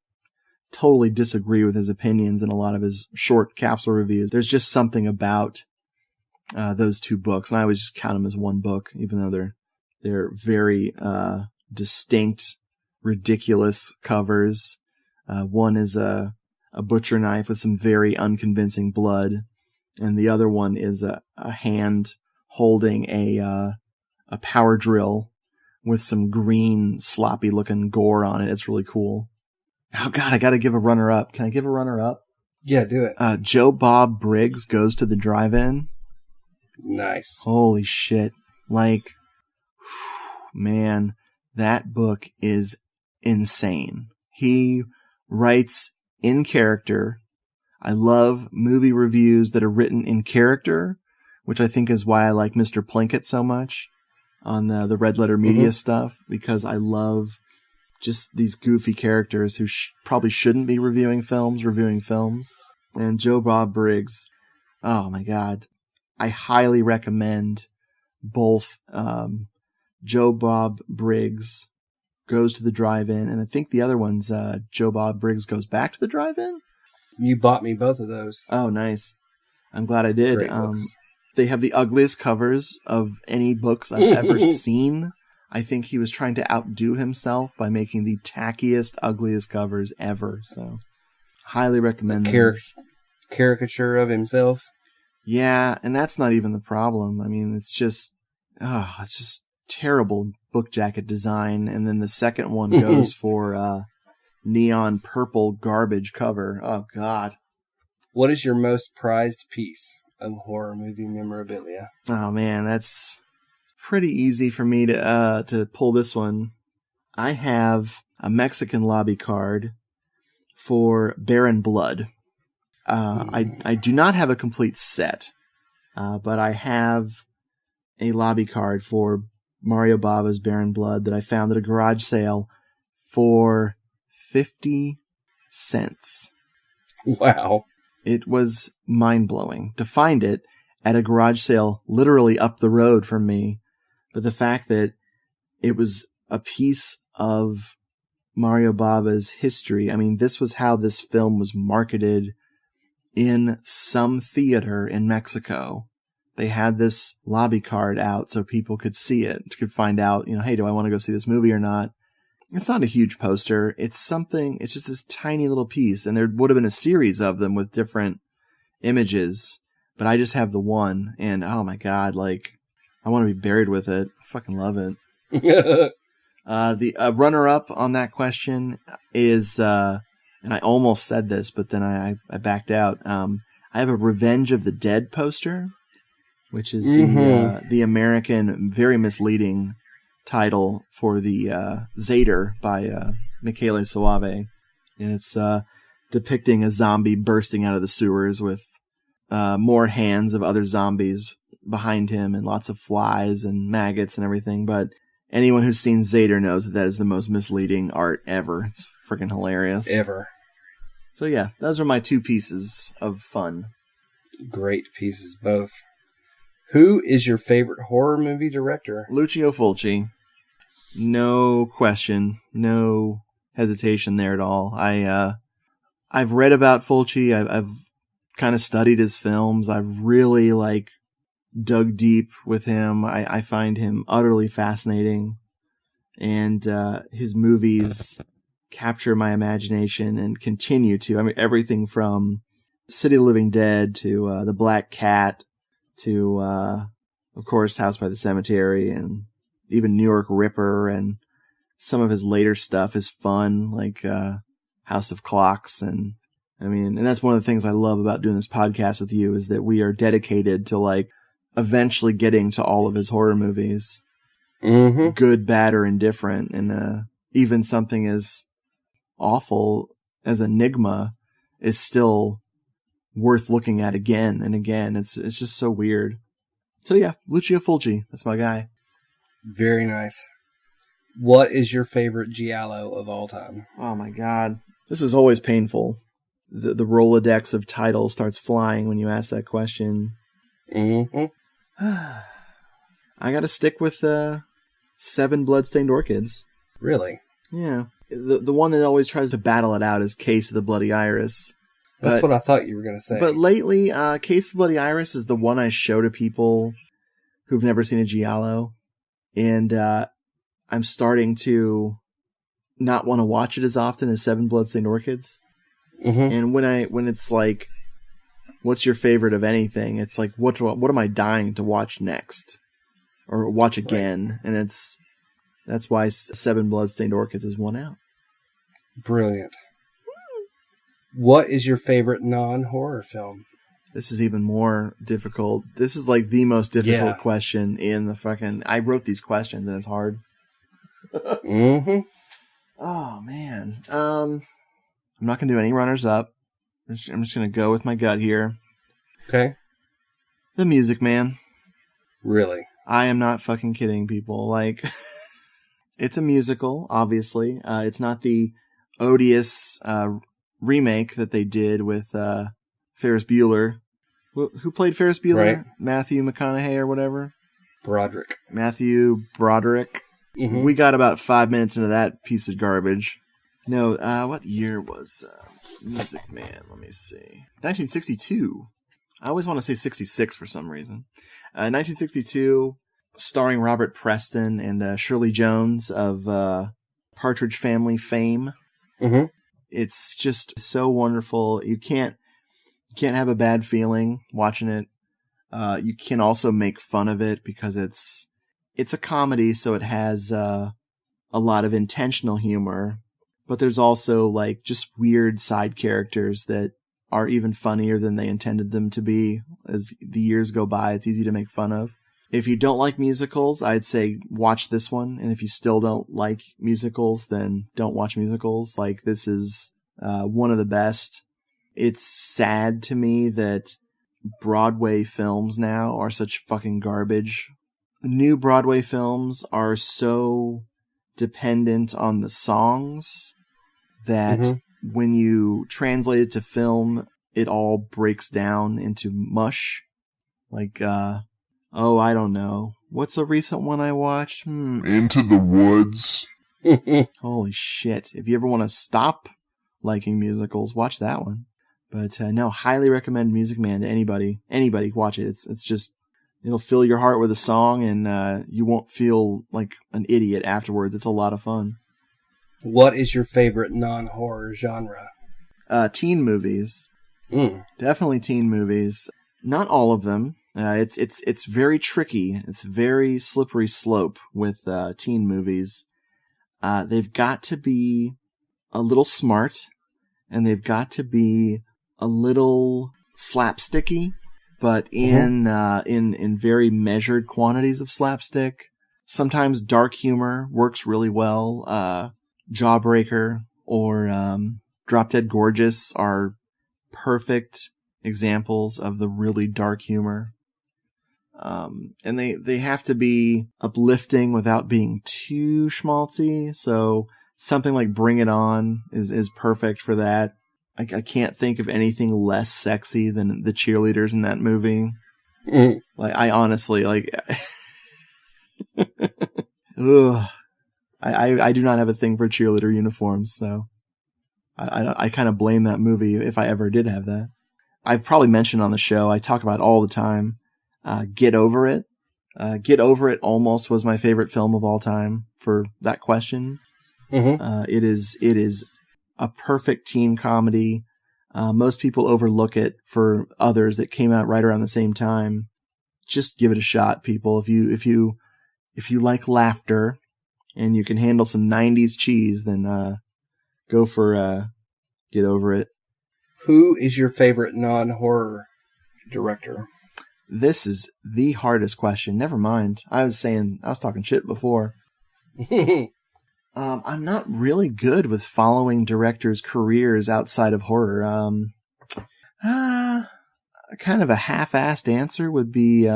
totally disagree with his opinions in a lot of his short capsule reviews, there's just something about those two books, and I always just count them as one book, even though they're very distinct, ridiculous covers. One is a butcher knife with some very unconvincing blood, and the other one is a hand holding a power drill with some green, sloppy-looking gore on it. It's really cool. Oh, God, I got to give a runner-up. Can I give a runner-up? Yeah, do it. Joe Bob Briggs Goes to the Drive-In. Nice. Holy shit. Like, man, that book is insane. He writes in character. I love movie reviews that are written in character, which I think is why I like Mr. Plinkett so much on the Red Letter Media stuff, because I love just these goofy characters who probably shouldn't be reviewing films. And Joe Bob Briggs, oh my God. I highly recommend both Joe Bob Briggs Goes to the Drive-In, and I think the other one's Joe Bob Briggs Goes Back to the Drive-In. You bought me both of those. Oh, nice. I'm glad I did. Great books. They have the ugliest covers of any books I've ever seen. I think he was trying to outdo himself by making the tackiest, ugliest covers ever. So, highly recommend those. Caricature of himself. Yeah, and that's not even the problem. I mean, it's just terrible book jacket design. And then the second one goes for neon purple garbage cover. Oh, God. What is your most prized piece of horror movie memorabilia? Oh, man, it's pretty easy for me to pull this one. I have a Mexican lobby card for Baron Blood. I do not have a complete set, but I have a lobby card for Mario Bava's Baron Blood that I found at a garage sale for 50 cents. Wow. It was mind-blowing to find it at a garage sale literally up the road from me. But the fact that it was a piece of Mario Bava's history, I mean, this was how this film was marketed in some theater in Mexico. They had this lobby card out so people could see it, could find out, hey, do I want to go see this movie or not? It's not a huge poster. It's just this tiny little piece, and there would have been a series of them with different images, but I just have the one, and oh my God, I want to be buried with it. I fucking love it. The runner-up on that question is, and I almost said this, but then I backed out. I have a Revenge of the Dead poster, which is the American, very misleading title for the Zader by Michele Soave. And it's depicting a zombie bursting out of the sewers with more hands of other zombies behind him and lots of flies and maggots and everything. But anyone who's seen Zader knows that is the most misleading art ever. It's freaking hilarious. Ever. So yeah, those are my two pieces of fun. Great pieces, both. Who is your favorite horror movie director? Lucio Fulci. No question. No hesitation there at all. I've read about Fulci. I've kind of studied his films. I've really dug deep with him. I find him utterly fascinating. And his movies capture my imagination and continue to. I mean, everything from City of the Living Dead to The Black Cat to, of course, House by the Cemetery and even New York Ripper, and some of his later stuff is fun, like House of Clocks. And that's one of the things I love about doing this podcast with you, is that we are dedicated to eventually getting to all of his horror movies. Mm-hmm. Good, bad, or indifferent. And even something as awful as Enigma is still worth looking at again and again. It's just so weird. So yeah, Lucio Fulci, that's my guy. Very nice. What is your favorite giallo of all time? Oh my God, this is always painful. The Rolodex of titles starts flying when you ask that question. Mm-hmm. I gotta stick with 7 Bloodstained Orchids. Really? Yeah. The one that always tries to battle it out is Case of the Bloody Iris. That's what I thought you were going to say. But lately, Case of the Bloody Iris is the one I show to people who've never seen a giallo. And I'm starting to not want to watch it as often as 7 Bloodstained Orchids. Mm-hmm. And when it's like, what's your favorite of anything? It's like, what am I dying to watch next? Or watch again? Right. And that's why 7 Bloodstained Orchids is one out. Brilliant. What is your favorite non-horror film? This is even more difficult. This is the most difficult question in the fucking... I wrote these questions and it's hard. Mm-hmm. Oh, man. I'm not going to do any runners-up. I'm just going to go with my gut here. Okay. The Music Man. Really? I am not fucking kidding, people. It's a musical, obviously. It's not the odious remake that they did with Ferris Bueller. Who played Ferris Bueller? Right. Matthew McConaughey or whatever? Broderick. Matthew Broderick. Mm-hmm. We got about 5 minutes into that piece of garbage. No, what year was Music Man? Let me see. 1962. I always want to say 66 for some reason. 1962, starring Robert Preston and Shirley Jones of Partridge Family fame. Mm-hmm. It's just so wonderful. You can't have a bad feeling watching it. You can also make fun of it because it's a comedy, so it has a lot of intentional humor. But there's also just weird side characters that are even funnier than they intended them to be. As the years go by, it's easy to make fun of. If you don't like musicals, I'd say watch this one. And if you still don't like musicals, then don't watch musicals. This is one of the best. It's sad to me that Broadway films now are such fucking garbage. New Broadway films are so dependent on the songs that when you translate it to film, it all breaks down into mush. Like, I don't know. What's a recent one I watched? Into the Woods. Holy shit. If you ever want to stop liking musicals, watch that one. But no, highly recommend Music Man to anybody. Anybody, watch it. It's just, it'll fill your heart with a song, and you won't feel like an idiot afterwards. It's a lot of fun. What is your favorite non-horror genre? Teen movies. Definitely teen movies. Not all of them. It's very tricky. It's very slippery slope with teen movies. They've got to be a little smart, and they've got to be a little slapsticky, but in very measured quantities of slapstick. Sometimes dark humor works really well. Jawbreaker or Drop Dead Gorgeous are perfect examples of the really dark humor. And they have to be uplifting without being too schmaltzy. So something like Bring It On is perfect for that. I can't think of anything less sexy than the cheerleaders in that movie. Like, I honestly, like, ugh. I do not have a thing for cheerleader uniforms, so I kind of blame that movie if I ever did have that. I've probably mentioned on the show, I talk about it all the time, Get Over It. Get Over It almost was my favorite film of all time for that question. It is a perfect teen comedy. Most people overlook it for others that came out right around the same time. Just give it a shot, people. If you like laughter and you can handle some 90s cheese, then go for Get Over It. Who is your favorite non-horror director? This is the hardest question. Never mind. I was talking shit before. I'm not really good with following directors' careers outside of horror. Kind of a half-assed answer would be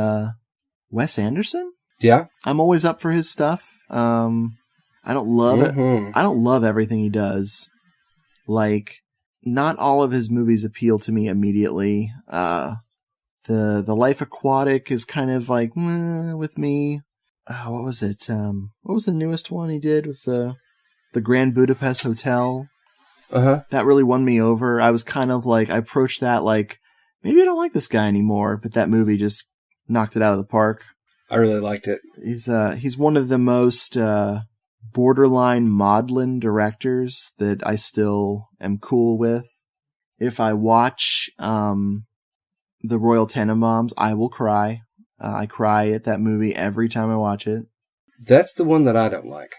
Wes Anderson. Yeah, I'm always up for his stuff. I don't love it. I don't love everything he does. Like, not all of his movies appeal to me immediately. The Life Aquatic is kind of like with me. What was it? What was the newest one he did with the Grand Budapest Hotel? That really won me over. I was kind of like, I approached that like, maybe I don't like this guy anymore, but that movie just knocked it out of the park. I really liked it. He's one of the most borderline maudlin directors that I still am cool with. If I watch The Royal Tenenbaums, I will cry. I cry at that movie every time I watch it. That's the one that I don't like.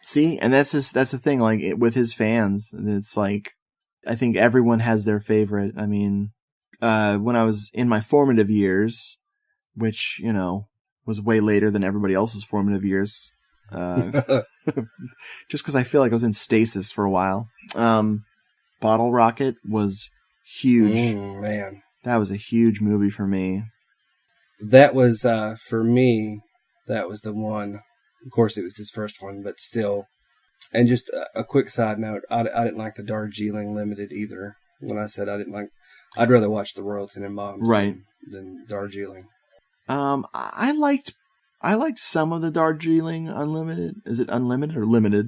See, and that's the thing. Like with his fans, it's like I think everyone has their favorite. I mean, when I was in my formative years, which was way later than everybody else's formative years, just because I feel like I was in stasis for a while. Bottle Rocket was huge. Man, that was a huge movie for me. That was, for me, that was the one. Of course, it was his first one, but still. And just a quick side note, I didn't like the Darjeeling Limited either. When I said I didn't like, I'd rather watch the Royal Tenenbaums than Darjeeling. I liked some of the Darjeeling Unlimited. Is it unlimited or limited?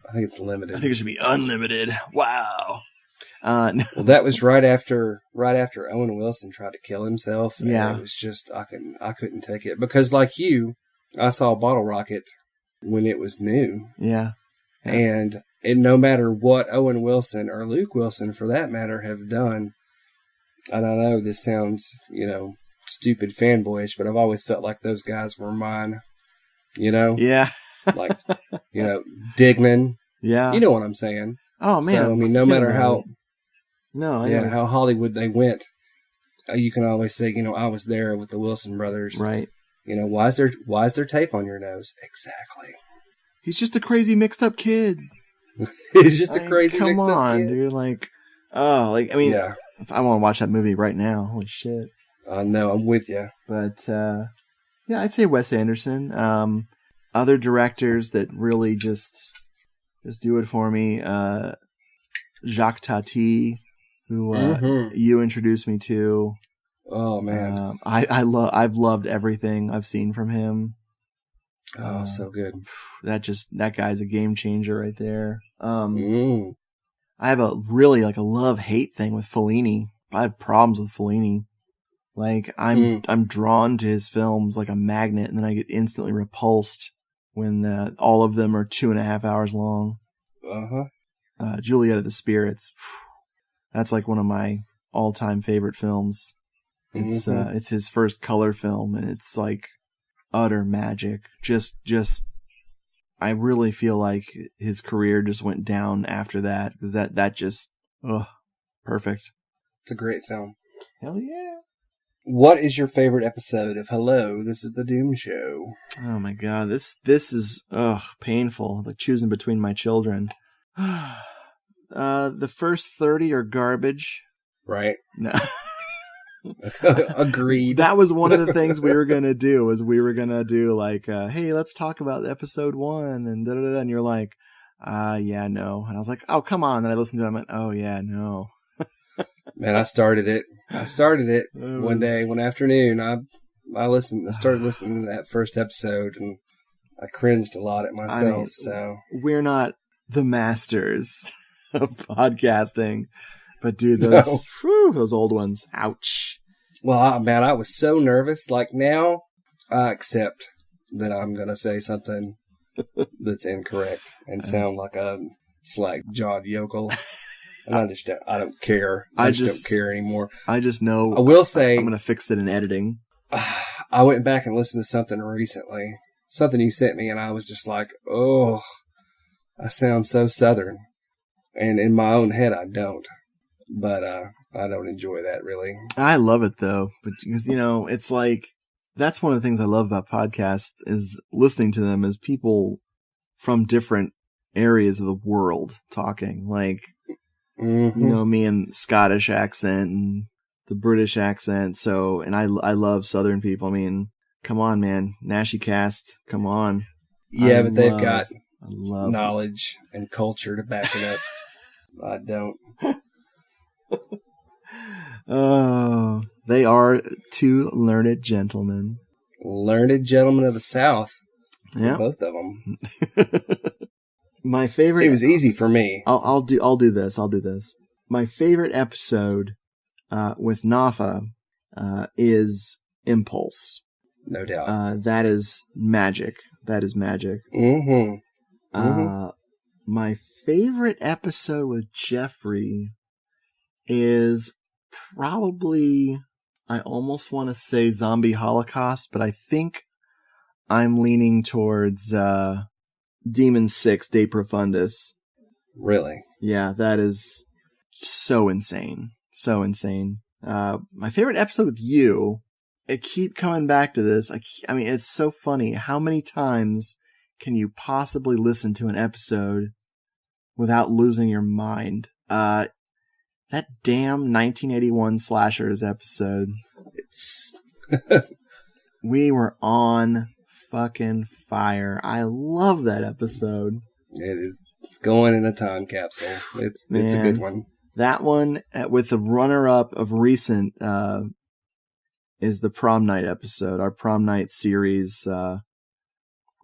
I think it's limited. I think it should be unlimited. Wow. Well, that was right after Owen Wilson tried to kill himself. And yeah, it was just I couldn't take it because, like you, I saw Bottle Rocket when it was new. Yeah. And no matter what Owen Wilson or Luke Wilson, for that matter, have done, and I know this sounds stupid fanboyish, but I've always felt like those guys were mine. Yeah. Like Dignan. Yeah. You know what I'm saying? Oh man. So, I mean, no matter how. how Hollywood they went, you can always say, I was there with the Wilson brothers. Right. Why is there tape on your nose? Exactly. He's just a crazy mixed up kid. He's just a crazy come mixed up on, kid. dude. Like, oh, like I mean, Yeah. if I want to watch that movie right now, holy shit. I know, I'm with you. But yeah, I'd say Wes Anderson. Other directors that really just do it for me. Jacques Tati, who you introduced me to. Oh man, I've loved everything I've seen from him. Oh, so good. That guy's a game changer right there. I have a really like a love-hate thing with Fellini. I have problems with Fellini. Like I'm drawn to his films like a magnet, and then I get instantly repulsed when all of them are 2.5 hours long. Juliet of the Spirits. That's like one of my all-time favorite films. It's his first color film, and it's like utter magic. Just I really feel like his career just went down after that, because that just perfect. It's a great film. Hell yeah. What is your favorite episode of Hello, This is the Doom Show? Oh my god, this is painful. Like choosing between my children. The first 30 are garbage. Right. No. Agreed. That was one of the things we were gonna do. Was we were gonna do like, hey, let's talk about episode 1 and da da da. And you're like, yeah, no. And I was like, oh, come on. And I listened to it. I went, oh yeah, no. Man, I started it one day, one afternoon. I started listening to that first episode, and I cringed a lot at myself. So we're not the masters of podcasting, but dude, those old ones, ouch. Well, man, I was so nervous. Like now, I accept that I'm gonna say something that's incorrect and sound like a slack-jawed yokel. And I don't care. I just don't care anymore. I just know. I will say I'm going to fix it in editing. I went back and listened to something recently, something you sent me, and I was just like, oh, I sound so Southern. And in my own head, I don't. But I don't enjoy that really. I love it though, because it's like that's one of the things I love about podcasts is listening to them as people from different areas of the world talking. Like. Me and Scottish accent and the British accent. So, and I love Southern people. I mean, come on, man. Nashi Cast, come on. Yeah, but they've got knowledge and culture to back it up. I don't. Oh, they are two learned gentlemen. Learned gentlemen of the South. Yeah, both of them. My favorite. It was easy for me. I'll do this. My favorite episode with Nafa is Impulse. No doubt. That is magic. My favorite episode with Jeffrey is probably, I almost want to say Zombie Holocaust, but I think I'm leaning towards Demon 6 De Profundis. Really? Yeah, that is so insane. My favorite episode with you, I keep coming back to this. I mean, it's so funny. How many times can you possibly listen to an episode without losing your mind? That damn 1981 Slashers episode. We were on fucking fire. I love that episode. It is. It's going in a time capsule. It's a good one. That one with the runner-up of recent is the Prom Night episode. Our Prom Night series.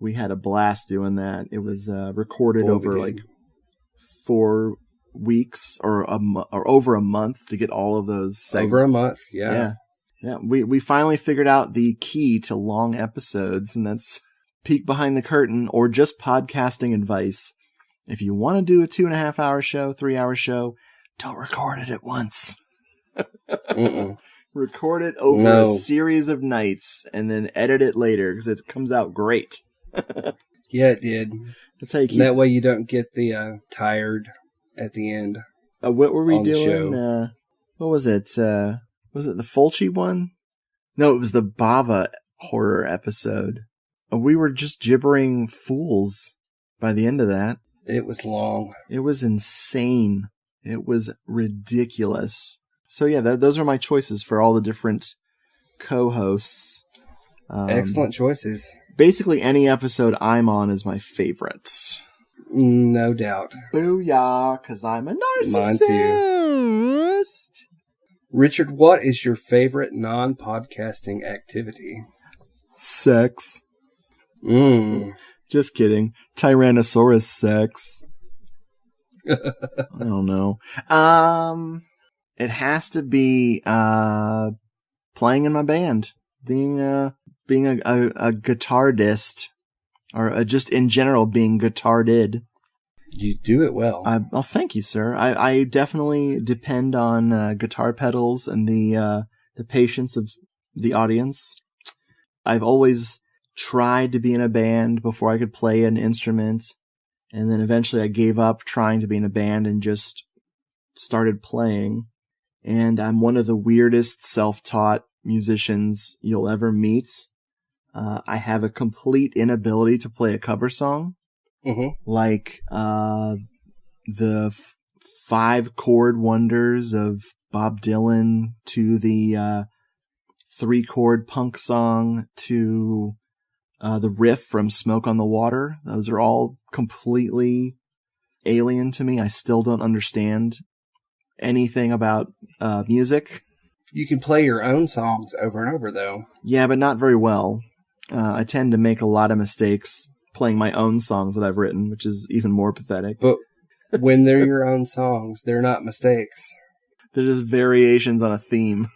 We had a blast doing that. It was recorded over like 4 weeks or over a month to get all of those segments. Over a month, yeah. Yeah, we finally figured out the key to long episodes, and that's peek behind the curtain or just podcasting advice. If you want to do a 2.5 hour show, 3 hour show, don't record it at once. Record it over a series of nights and then edit it later because it comes out great. Yeah, it did. That's how you keep. That way you don't get the tired at the end. What were we doing? What was it? Was it the Fulci one? No, it was the Bava horror episode. We were just gibbering fools by the end of that. It was long. It was insane. It was ridiculous. So yeah, those are my choices for all the different co-hosts. Excellent choices. Basically, any episode I'm on is my favorite. No doubt. Booyah, because I'm a narcissist. Mine too. Richard, what is your favorite non-podcasting activity? Sex. Just kidding. Tyrannosaurus sex. I don't know. It has to be playing in my band, being a guitardist, or just in general being guitarded. You do it well. Well, thank you, sir. I definitely depend on guitar pedals and the patience of the audience. I've always tried to be in a band before I could play an instrument, and then eventually I gave up trying to be in a band and just started playing. And I'm one of the weirdest self-taught musicians you'll ever meet. I have a complete inability to play a cover song. Like the 5-chord wonders of Bob Dylan, to the 3-chord punk song, to the riff from Smoke on the Water. Those are all completely alien to me. I still don't understand anything about music. You can play your own songs over and over, though. Yeah, but not very well. I tend to make a lot of mistakes playing my own songs that I've written, which is even more pathetic. But when they're your own songs, they're not mistakes. They're just variations on a theme.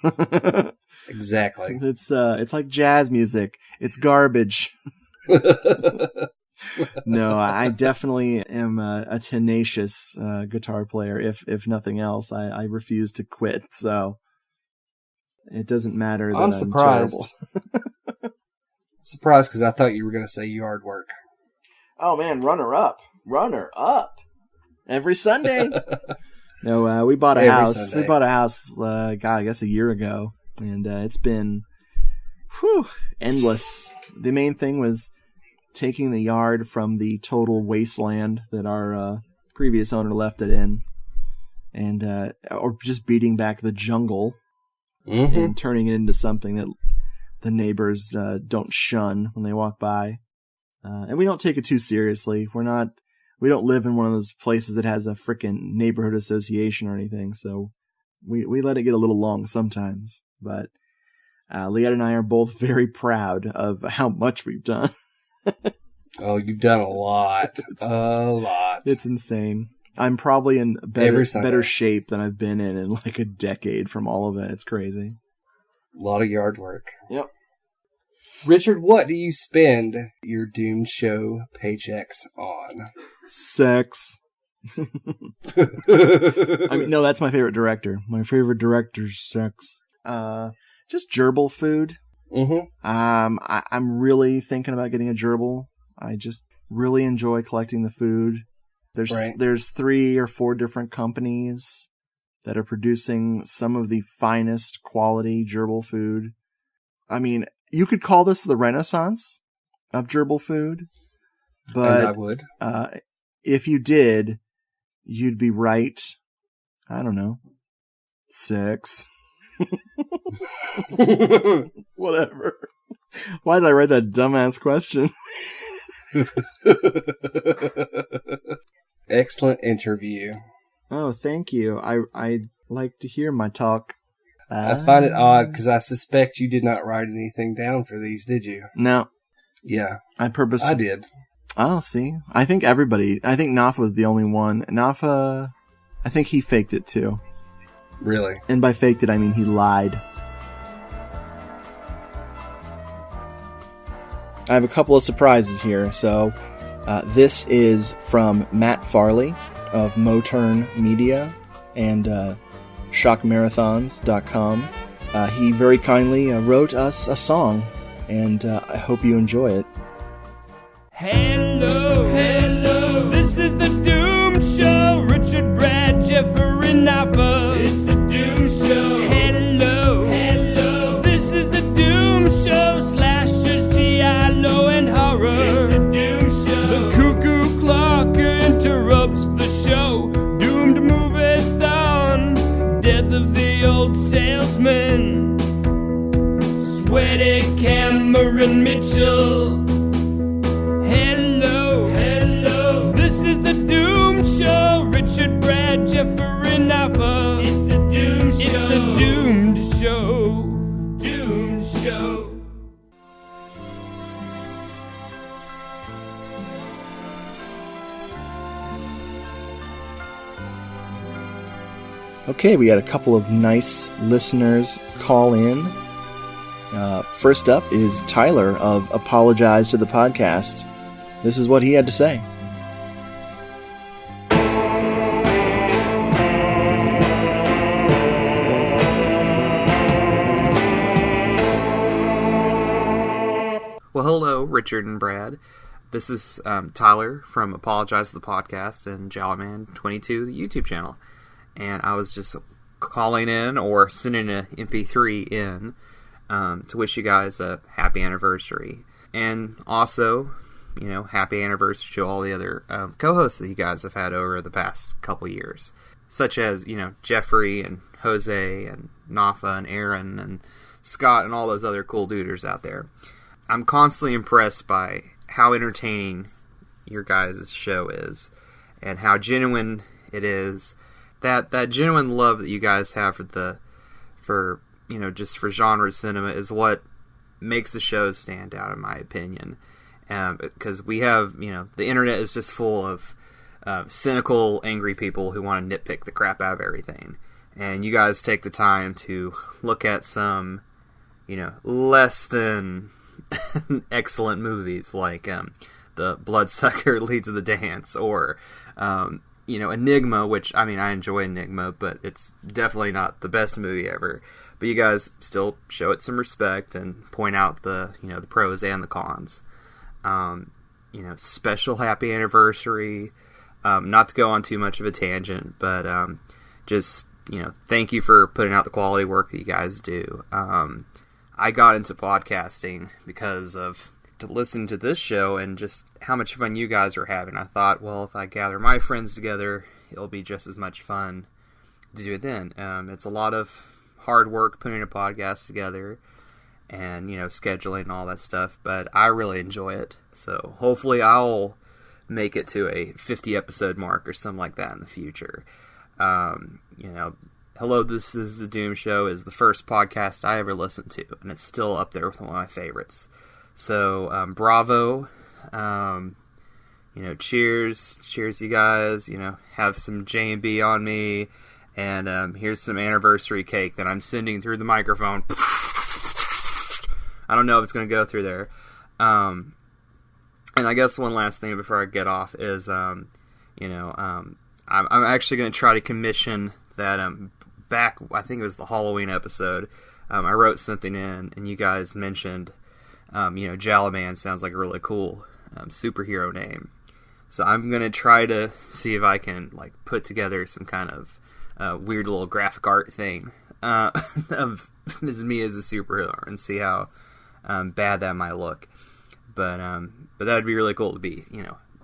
Exactly. It's like jazz music. It's garbage. No, I definitely am a tenacious guitar player. If nothing else, I refuse to quit. So it doesn't matter that I'm surprised. Terrible. Surprised because I thought you were going to say yard work. Oh man, runner up every Sunday. No, we bought a house. Sunday. We bought a house, I guess a year ago, and it's been endless. The main thing was taking the yard from the total wasteland that our previous owner left it in, and or just beating back the jungle and turning it into something that the neighbors don't shun when they walk by. And we don't take it too seriously. We don't live in one of those places that has a frickin' neighborhood association or anything, so we let it get a little long sometimes. But Leanne and I are both very proud of how much we've done. Oh, you've done a lot. A lot. It's insane. I'm probably in better shape than I've been in like a decade from all of it. It's crazy. A lot of yard work. Yep. Richard, what do you spend your Doomed Show paychecks on? Sex. I mean, no, that's my favorite director. My favorite director's sex. Just gerbil food. I'm really thinking about getting a gerbil. I just really enjoy collecting the food. There's 3 or 4 different companies that are producing some of the finest quality gerbil food. I mean, you could call this the Renaissance of gerbil food, but and I would. If you did, you'd be right. I don't know. 6. Whatever. Why did I write that dumbass question? Excellent interview. Oh, thank you. I like to hear my talk. I find it odd because I suspect you did not write anything down for these, did you? No. Yeah. I did. Oh, see. I think Nafa was the only one. Nafa, I think he faked it too. Really? And by faked it, I mean he lied. I have a couple of surprises here. So this is from Matt Farley of Moturn Media and shockmarathons.com. He very kindly wrote us a song, and I hope you enjoy it. Hello, this is the Doom Show. Richard, Brad, Jeffrey, Nafa. It's the Doom Show. Hello, this is the Doom Show. Slashers, giallo, and horror. It's the Doom Show. The cuckoo clock interrupts death of the old salesman. Sweaty Cameron Mitchell. Hello, hello. This is the Doom Show. Richard, Brad, Jeffrey, Nafa. It's the Doom Show. It's the Doomed Show. Doom Show. Okay, we had a couple of nice listeners call in. First up is Tyler of Apologize to the Podcast. This is what he had to say. Well, hello, Richard and Brad. This is Tyler from Apologize to the Podcast and Jowman22, the YouTube channel. And I was just calling in or sending an MP3 in to wish you guys a happy anniversary. And also, happy anniversary to all the other co-hosts that you guys have had over the past couple years. Such as, Jeffrey and Jose and Nafa and Aaron and Scott and all those other cool duders out there. I'm constantly impressed by how entertaining your guys' show is and how genuine it is. That genuine love that you guys have for genre cinema is what makes the show stand out, in my opinion. Because we have, the internet is just full of cynical, angry people who want to nitpick the crap out of everything. And you guys take the time to look at some, less than excellent movies like The Bloodsucker Leads the Dance or Enigma, which, I enjoy Enigma, but it's definitely not the best movie ever. But you guys still show it some respect and point out the, the pros and the cons. Special happy anniversary. Not to go on too much of a tangent, but just, thank you for putting out the quality work that you guys do. I got into podcasting because of to listen to this show and just how much fun you guys are having. I thought, well, if I gather my friends together, it'll be just as much fun to do it then. It's a lot of hard work putting a podcast together and, scheduling and all that stuff, but I really enjoy it. So hopefully I'll make it to a 50 episode mark or something like that in the future. Hello, This is the Doom Show is the first podcast I ever listened to, and it's still up there with one of my favorites. So, bravo, cheers, you guys, have some J&B on me, and here's some anniversary cake that I'm sending through the microphone. I don't know if it's going to go through there. And I guess one last thing before I get off is, I'm actually going to try to commission that, back, I think it was the Halloween episode, I wrote something in, and you guys mentioned, Jalaman sounds like a really cool superhero name. So I'm going to try to see if I can, put together some kind of weird little graphic art thing of me as a superhero and see how bad that might look. But that'd be really cool to be,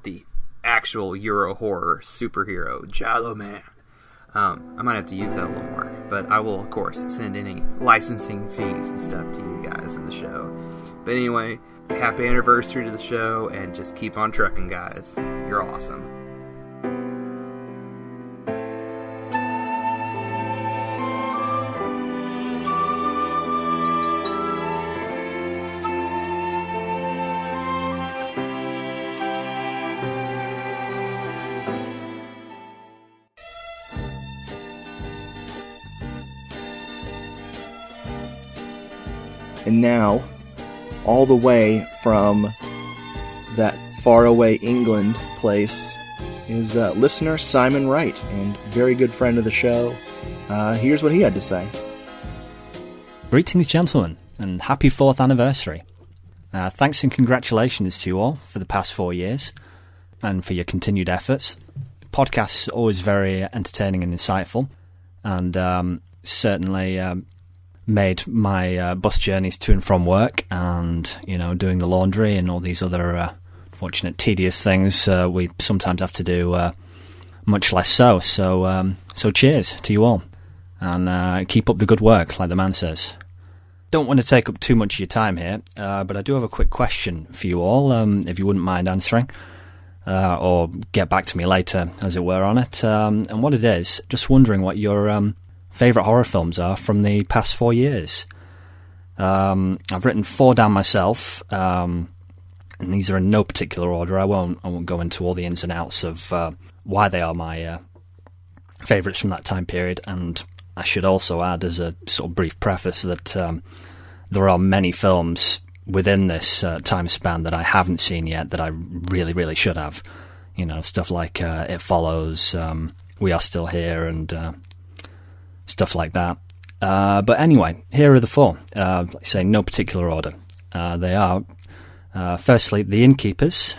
the actual Euro horror superhero, Jalaman. I might have to use that a little more, but I will, of course, send any licensing fees and stuff to you guys in the show. But anyway, happy anniversary to the show, and just keep on trucking, guys. You're awesome. And now, all the way from that faraway England place is listener Simon Wright, and very good friend of the show. Here's what he had to say. Greetings, gentlemen, and happy 4th anniversary. Thanks and congratulations to you all for the past 4 years, and for your continued efforts. Podcasts are always very entertaining and insightful, and certainly made my bus journeys to and from work and, doing the laundry and all these other unfortunate, tedious things we sometimes have to do much less so. So cheers to you all. And keep up the good work, like the man says. Don't want to take up too much of your time here, but I do have a quick question for you all, if you wouldn't mind answering. Or get back to me later, as it were, on it. And what it is, just wondering what your favourite horror films are from the past 4 years. I've written 4 down myself, and these are in no particular order. I won't go into all the ins and outs of why they are my favourites from that time period. And I should also add, as a sort of brief preface, that there are many films within this time span that I haven't seen yet that I really, really should have. You know, stuff like It Follows, We Are Still Here, and stuff like that. But anyway, here are the 4. Like I say, no particular order. They are, firstly, The Innkeepers.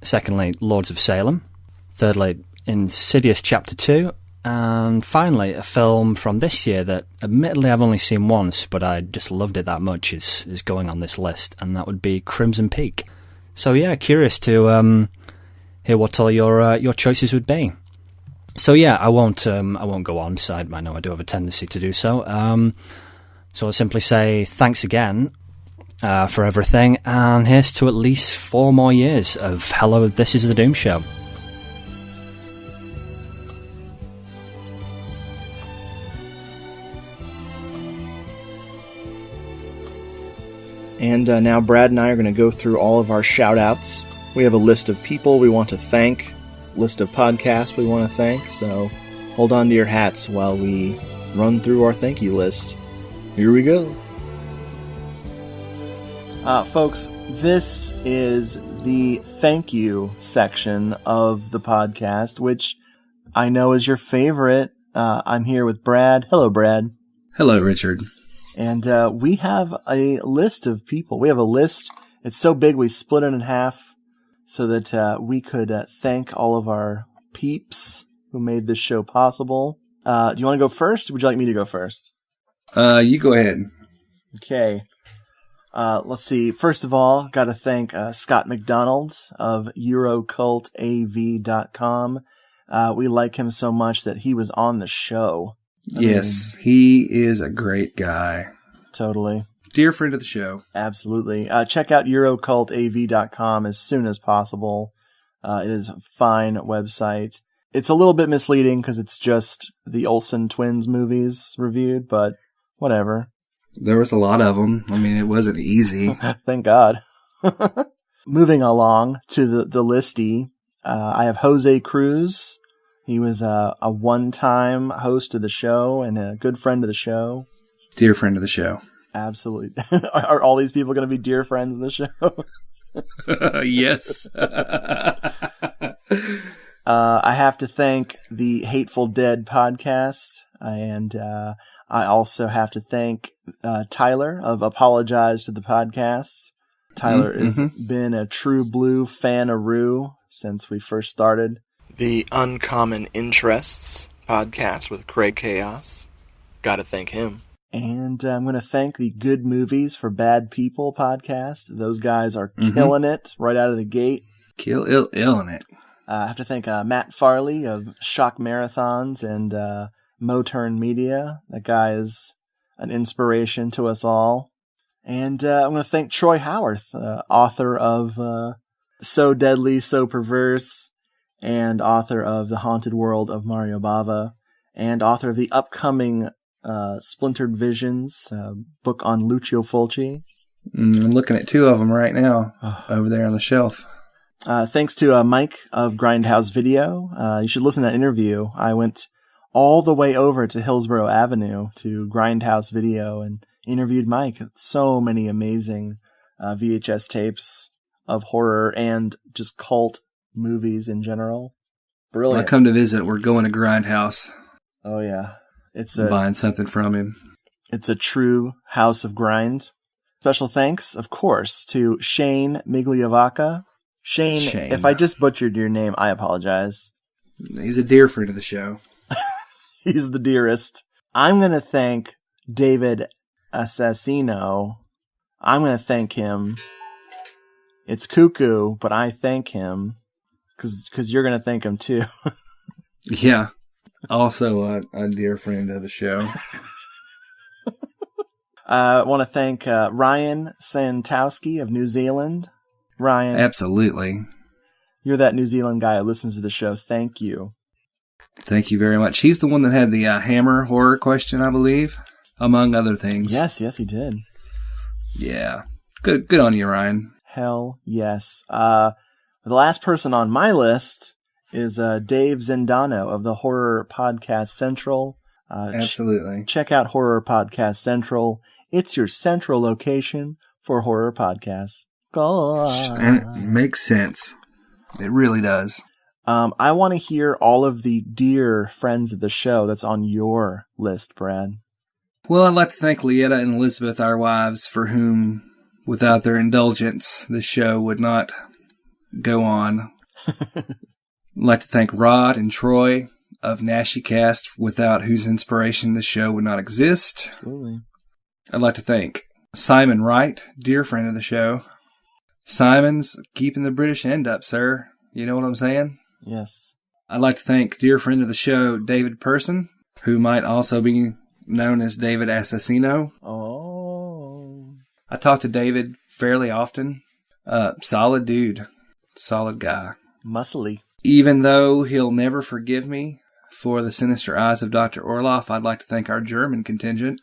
Secondly, Lords of Salem. Thirdly, Insidious Chapter 2. And finally, a film from this year that admittedly I've only seen once, but I just loved it that much is going on this list, and that would be Crimson Peak. So yeah, curious to hear what all your choices would be. So yeah, I won't go on. Besides, I know I do have a tendency to do so. So I'll simply say thanks again for everything, and here's to at least 4 more years of Hello, This is the Doom Show. And now Brad and I are going to go through all of our shout-outs. We have a list of people we want to thank, list of podcasts we want to thank, so hold on to your hats while we run through our thank you list. Here we go. Folks, this is the thank you section of the podcast, which I know is your favorite. I'm here with Brad. Hello, Brad. Hello, Richard. And we have a list of people. We have a list. It's so big we split it in half so that we could thank all of our peeps who made this show possible. Do you want to go first, or would you like me to go first? You go ahead. Okay. Let's see. First of all, got to thank Scott McDonald of EuroCultAV.com. We like him so much that he was on the show. Yes, he is a great guy. Totally. Dear friend of the show. Absolutely. Check out EuroCultAV.com as soon as possible. It is a fine website. It's a little bit misleading because it's just the Olsen twins movies reviewed, but whatever. There was a lot of them. I mean, it wasn't easy. Thank God. Moving along to the listy, I have Jose Cruz. He was a one-time host of the show and a good friend of the show. Dear friend of the show. Absolutely. Are all these people going to be dear friends of the show? Yes. I have to thank the Hateful Dead podcast, and I also have to thank Tyler of Apologize to the Podcast. Tyler has been a true blue fan-a-roo since we first started. The Uncommon Interests podcast with Craig Chaos. Gotta thank him. And I'm going to thank the Good Movies for Bad People podcast. Those guys are killing it right out of the gate. Killing it. I have to thank Matt Farley of Shock Marathons and Moturn Media. That guy is an inspiration to us all. And I'm going to thank Troy Howarth, author of So Deadly, So Perverse, and author of The Haunted World of Mario Bava, and author of the upcoming Splintered Visions book on Lucio Fulci. I'm looking at 2 of them right now over there on the shelf. Thanks to Mike of Grindhouse Video. You should listen to that interview. I went all the way over to Hillsborough Avenue to Grindhouse Video and interviewed Mike. So many amazing VHS tapes of horror and just cult movies in general. Brilliant. When I come to visit, we're going to Grindhouse. Oh yeah. Buying something from him. It's a true house of grind. Special thanks, of course, to Shane Migliavacca. Shane, if I just butchered your name, I apologize. He's a dear friend of the show. He's the dearest. I'm going to thank David Assassino. I'm going to thank him. It's cuckoo, but I thank him because you're going to thank him too. Yeah. Also a dear friend of the show. I want to thank Ryan Santowski of New Zealand. Ryan. Absolutely. You're that New Zealand guy who listens to the show. Thank you. Thank you very much. He's the one that had the Hammer horror question, I believe, among other things. Yes, he did. Yeah. Good on you, Ryan. Hell yes. The last person on my list is Dave Zendano of the Horror Podcast Central. Absolutely. Check out Horror Podcast Central. It's your central location for horror podcasts. Go. And it makes sense. It really does. I want to hear all of the dear friends of the show that's on your list, Brad. Well, I'd like to thank Lietta and Elizabeth, our wives, for whom, without their indulgence, the show would not go on. I'd like to thank Rod and Troy of NashiCast, without whose inspiration the show would not exist. Absolutely. I'd like to thank Simon Wright, dear friend of the show. Simon's keeping the British end up, sir. You know what I'm saying? Yes. I'd like to thank dear friend of the show, David Person, who might also be known as David Assassino. Oh. I talk to David fairly often. Solid dude. Solid guy. Muscly. Even though he'll never forgive me for the sinister eyes of Dr. Orloff, I'd like to thank our German contingent,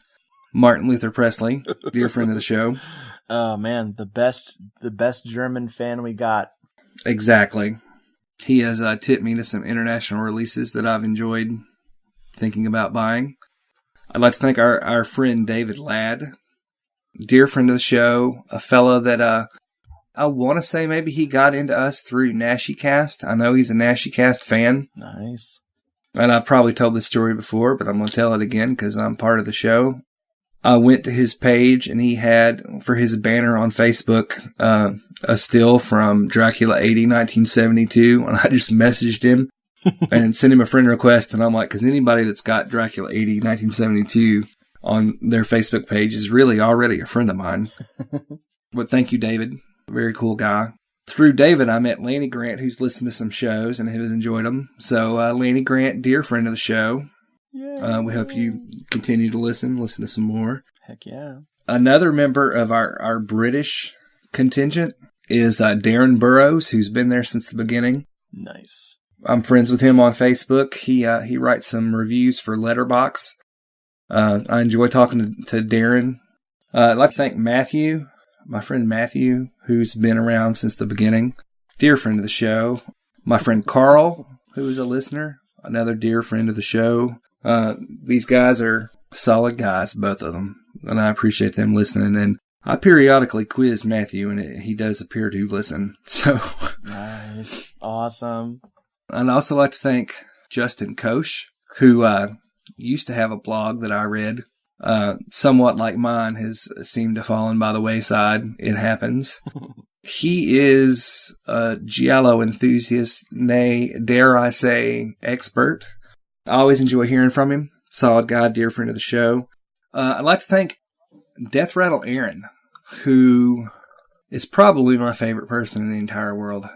Martin Luther Presley, dear friend of the show. Oh man, the best German fan we got. Exactly. He has tipped me to some international releases that I've enjoyed thinking about buying. I'd like to thank our friend David Ladd, dear friend of the show, a fellow that I want to say maybe he got into us through NashiCast. I know he's a NashiCast fan. Nice. And I've probably told this story before, but I'm going to tell it again because I'm part of the show. I went to his page and he had, for his banner on Facebook, a still from Dracula 80, 1972. And I just messaged him and sent him a friend request. And I'm like, because anybody that's got Dracula 80, 1972 on their Facebook page is really already a friend of mine. But thank you, David. Very cool guy. Through David, I met Lanny Grant, who's listened to some shows and has enjoyed them. So, Lanny Grant, dear friend of the show. We hope you continue to listen to some more. Heck yeah. Another member of our British contingent is Darren Burrows, who's been there since the beginning. Nice. I'm friends with him on Facebook. He writes some reviews for Letterboxd. I enjoy talking to Darren. I'd like to thank Matthew, my friend Matthew, who's been around since the beginning. Dear friend of the show. My friend Carl, who is a listener. Another dear friend of the show. These guys are solid guys, both of them, and I appreciate them listening. And I periodically quiz Matthew, and he does appear to listen. So nice, awesome. I'd also like to thank Justin Koch, who used to have a blog that I read. Somewhat like mine has seemed to have fallen by the wayside. It happens. He is a giallo enthusiast, nay, dare I say, expert. I always enjoy hearing from him. Solid guy, dear friend of the show. I'd like to thank Death Rattle Aaron, who is probably my favorite person in the entire world.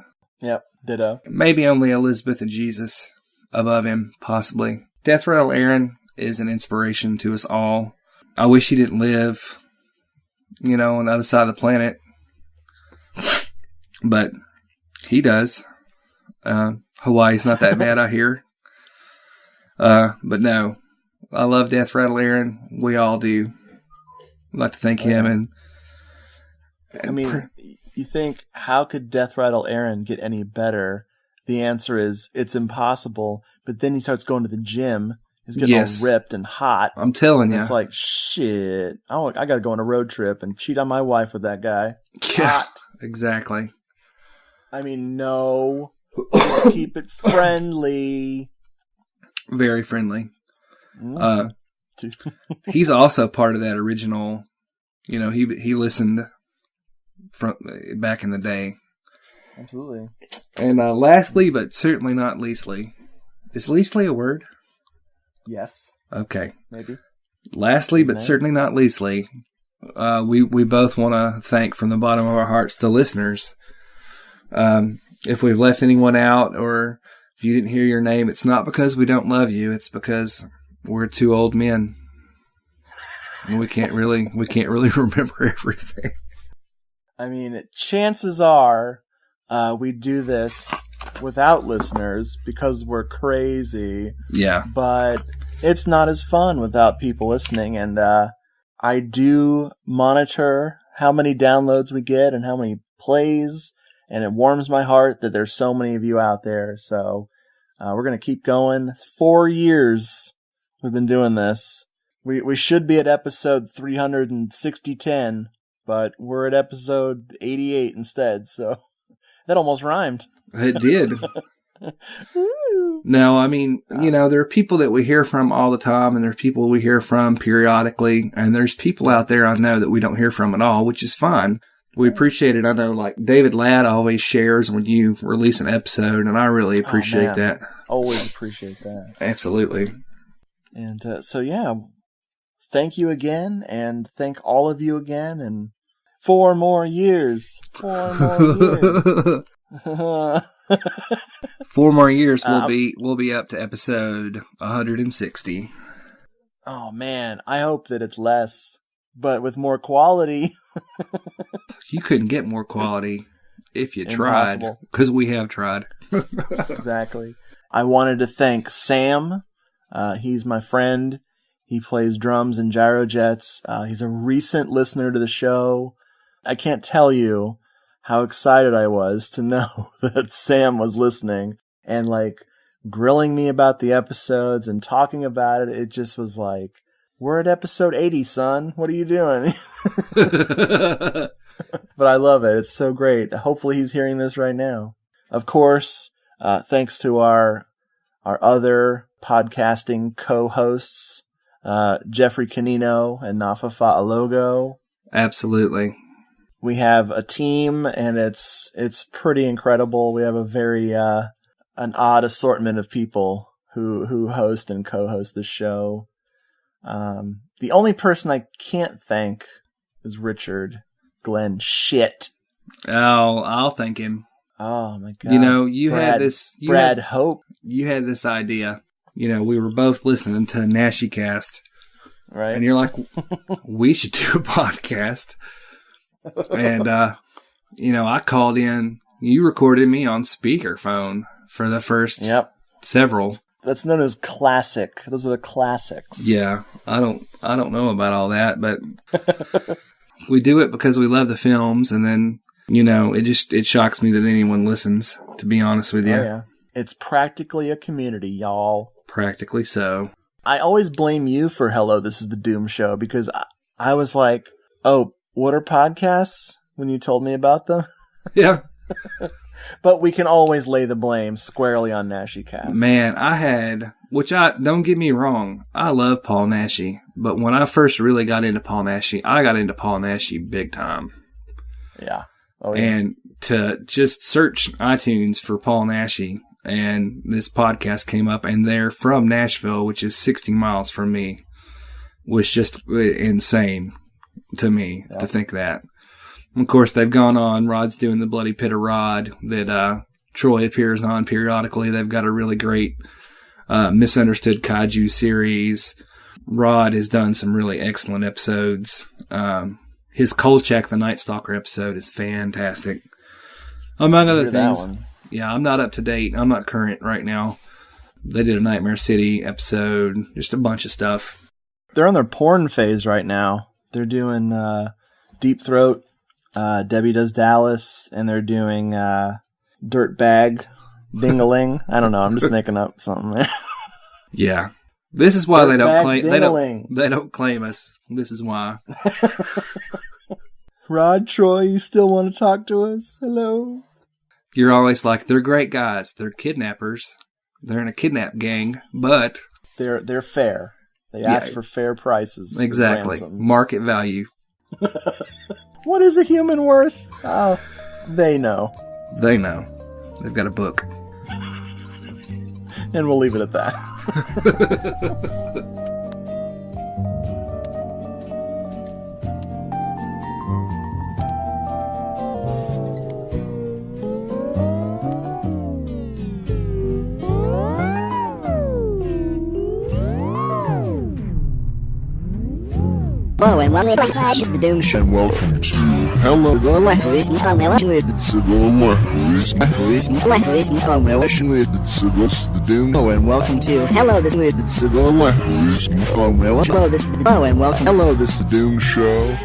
Yep, ditto. Maybe only Elizabeth and Jesus above him, possibly. Death Rattle Aaron is an inspiration to us all. I wish he didn't live, on the other side of the planet. But he does. Hawaii's not that bad, I hear. But no, I love Death Rattle Aaron. We all do. I'd like to thank him. And I mean, you think, how could Death Rattle Aaron get any better? The answer is, it's impossible. But then he starts going to the gym. He's getting all ripped and hot. I'm telling you. It's like, shit. I got to go on a road trip and cheat on my wife with that guy. Yeah, hot. Exactly. I mean, no. Just keep it friendly. Very friendly. He's also part of that original, he listened from back in the day. Absolutely. And lastly, but certainly not leastly, is leastly a word? Yes. Okay. Maybe. Lastly, but certainly not leastly, we both want to thank from the bottom of our hearts the listeners. If we've left anyone out or If you didn't hear your name, it's not because we don't love you. It's because we're two old men. And we can't really remember everything. I mean, chances are we do this without listeners because we're crazy. Yeah. But it's not as fun without people listening. And I do monitor how many downloads we get and how many plays. And it warms my heart that there's so many of you out there. So we're going to keep going. It's 4 years we've been doing this. We should be at episode 36010, but we're at episode 88 instead. So that almost rhymed. It did. No, I mean, there are people that we hear from all the time, and there are people we hear from periodically, and there's people out there I know that we don't hear from at all, which is fine. We appreciate it. I know, like, David Ladd always shares when you release an episode, and I really appreciate that. Always appreciate that. Absolutely. And so, yeah, thank you again, and thank all of you again, and 4 more years. 4 more years. 4 more years, we'll be up to episode 160. Oh, man, I hope that it's less, but with more quality. You couldn't get more quality if you tried, because we have tried. Exactly. I wanted to thank Sam. He's my friend. He plays drums in Gyrojets. He's a recent listener to the show. I can't tell you how excited I was to know that Sam was listening and like grilling me about the episodes and talking about it. It just was like, we're at episode 80, son. What are you doing? But I love it. It's so great. Hopefully he's hearing this right now. Of course, thanks to our other podcasting co-hosts, Jeffrey Canino and Nafa Fa'alogo. Absolutely. We have a team, and it's pretty incredible. We have a very an odd assortment of people who host and co-host the show. The only person I can't thank is Richard Glenn Shit. Oh, I'll thank him. Oh my God! You had this. Brad Hope. You had this idea. We were both listening to NashiCast, right? And you're like, we should do a podcast. And I called in. You recorded me on speakerphone for the first several. That's known as classic. Those are the classics. Yeah, I don't know about all that, but we do it because we love the films, and then it shocks me that anyone listens. To be honest with you, oh, yeah. It's practically a community, y'all. Practically so. I always blame you for Hello, This is the Doom Show, because I was like, oh, what are podcasts? When you told me about them. Yeah. But we can always lay the blame squarely on NashiCast. Man, don't get me wrong, I love Paul Naschy, but when I first really got into Paul Naschy, I got into Paul Naschy big time. Yeah. Oh, yeah. And to just search iTunes for Paul Naschy, and this podcast came up, and they're from Nashville, which is 60 miles from me, was just insane to me to think that. Of course, they've gone on. Rod's doing the Bloody Pit of Rod that Troy appears on periodically. They've got a really great Misunderstood Kaiju series. Rod has done some really excellent episodes. His Kolchak the Night Stalker episode is fantastic. Among other things. Yeah, I'm not up to date. I'm not current right now. They did a Nightmare City episode. Just a bunch of stuff. They're on their porn phase right now. They're doing Deep Throat. Debbie Does Dallas, and they're doing Dirtbag Dingaling. I don't know. I'm just making up something there. Yeah, this is why they don't claim. Dingaling. They don't claim us. This is why. Rod, Troy, you still want to talk to us? Hello. You're always like, they're great guys. They're kidnappers. They're in a kidnap gang, but they're fair. They ask for fair prices. Exactly. Market value. What is a human worth? Oh, they know. They know. They've got a book. And we'll leave it at that. Hello and welcome to the Doom Show. And welcome to Hello It's the Doom. Hello and welcome to Hello this is the Hello, this is the Doom Show.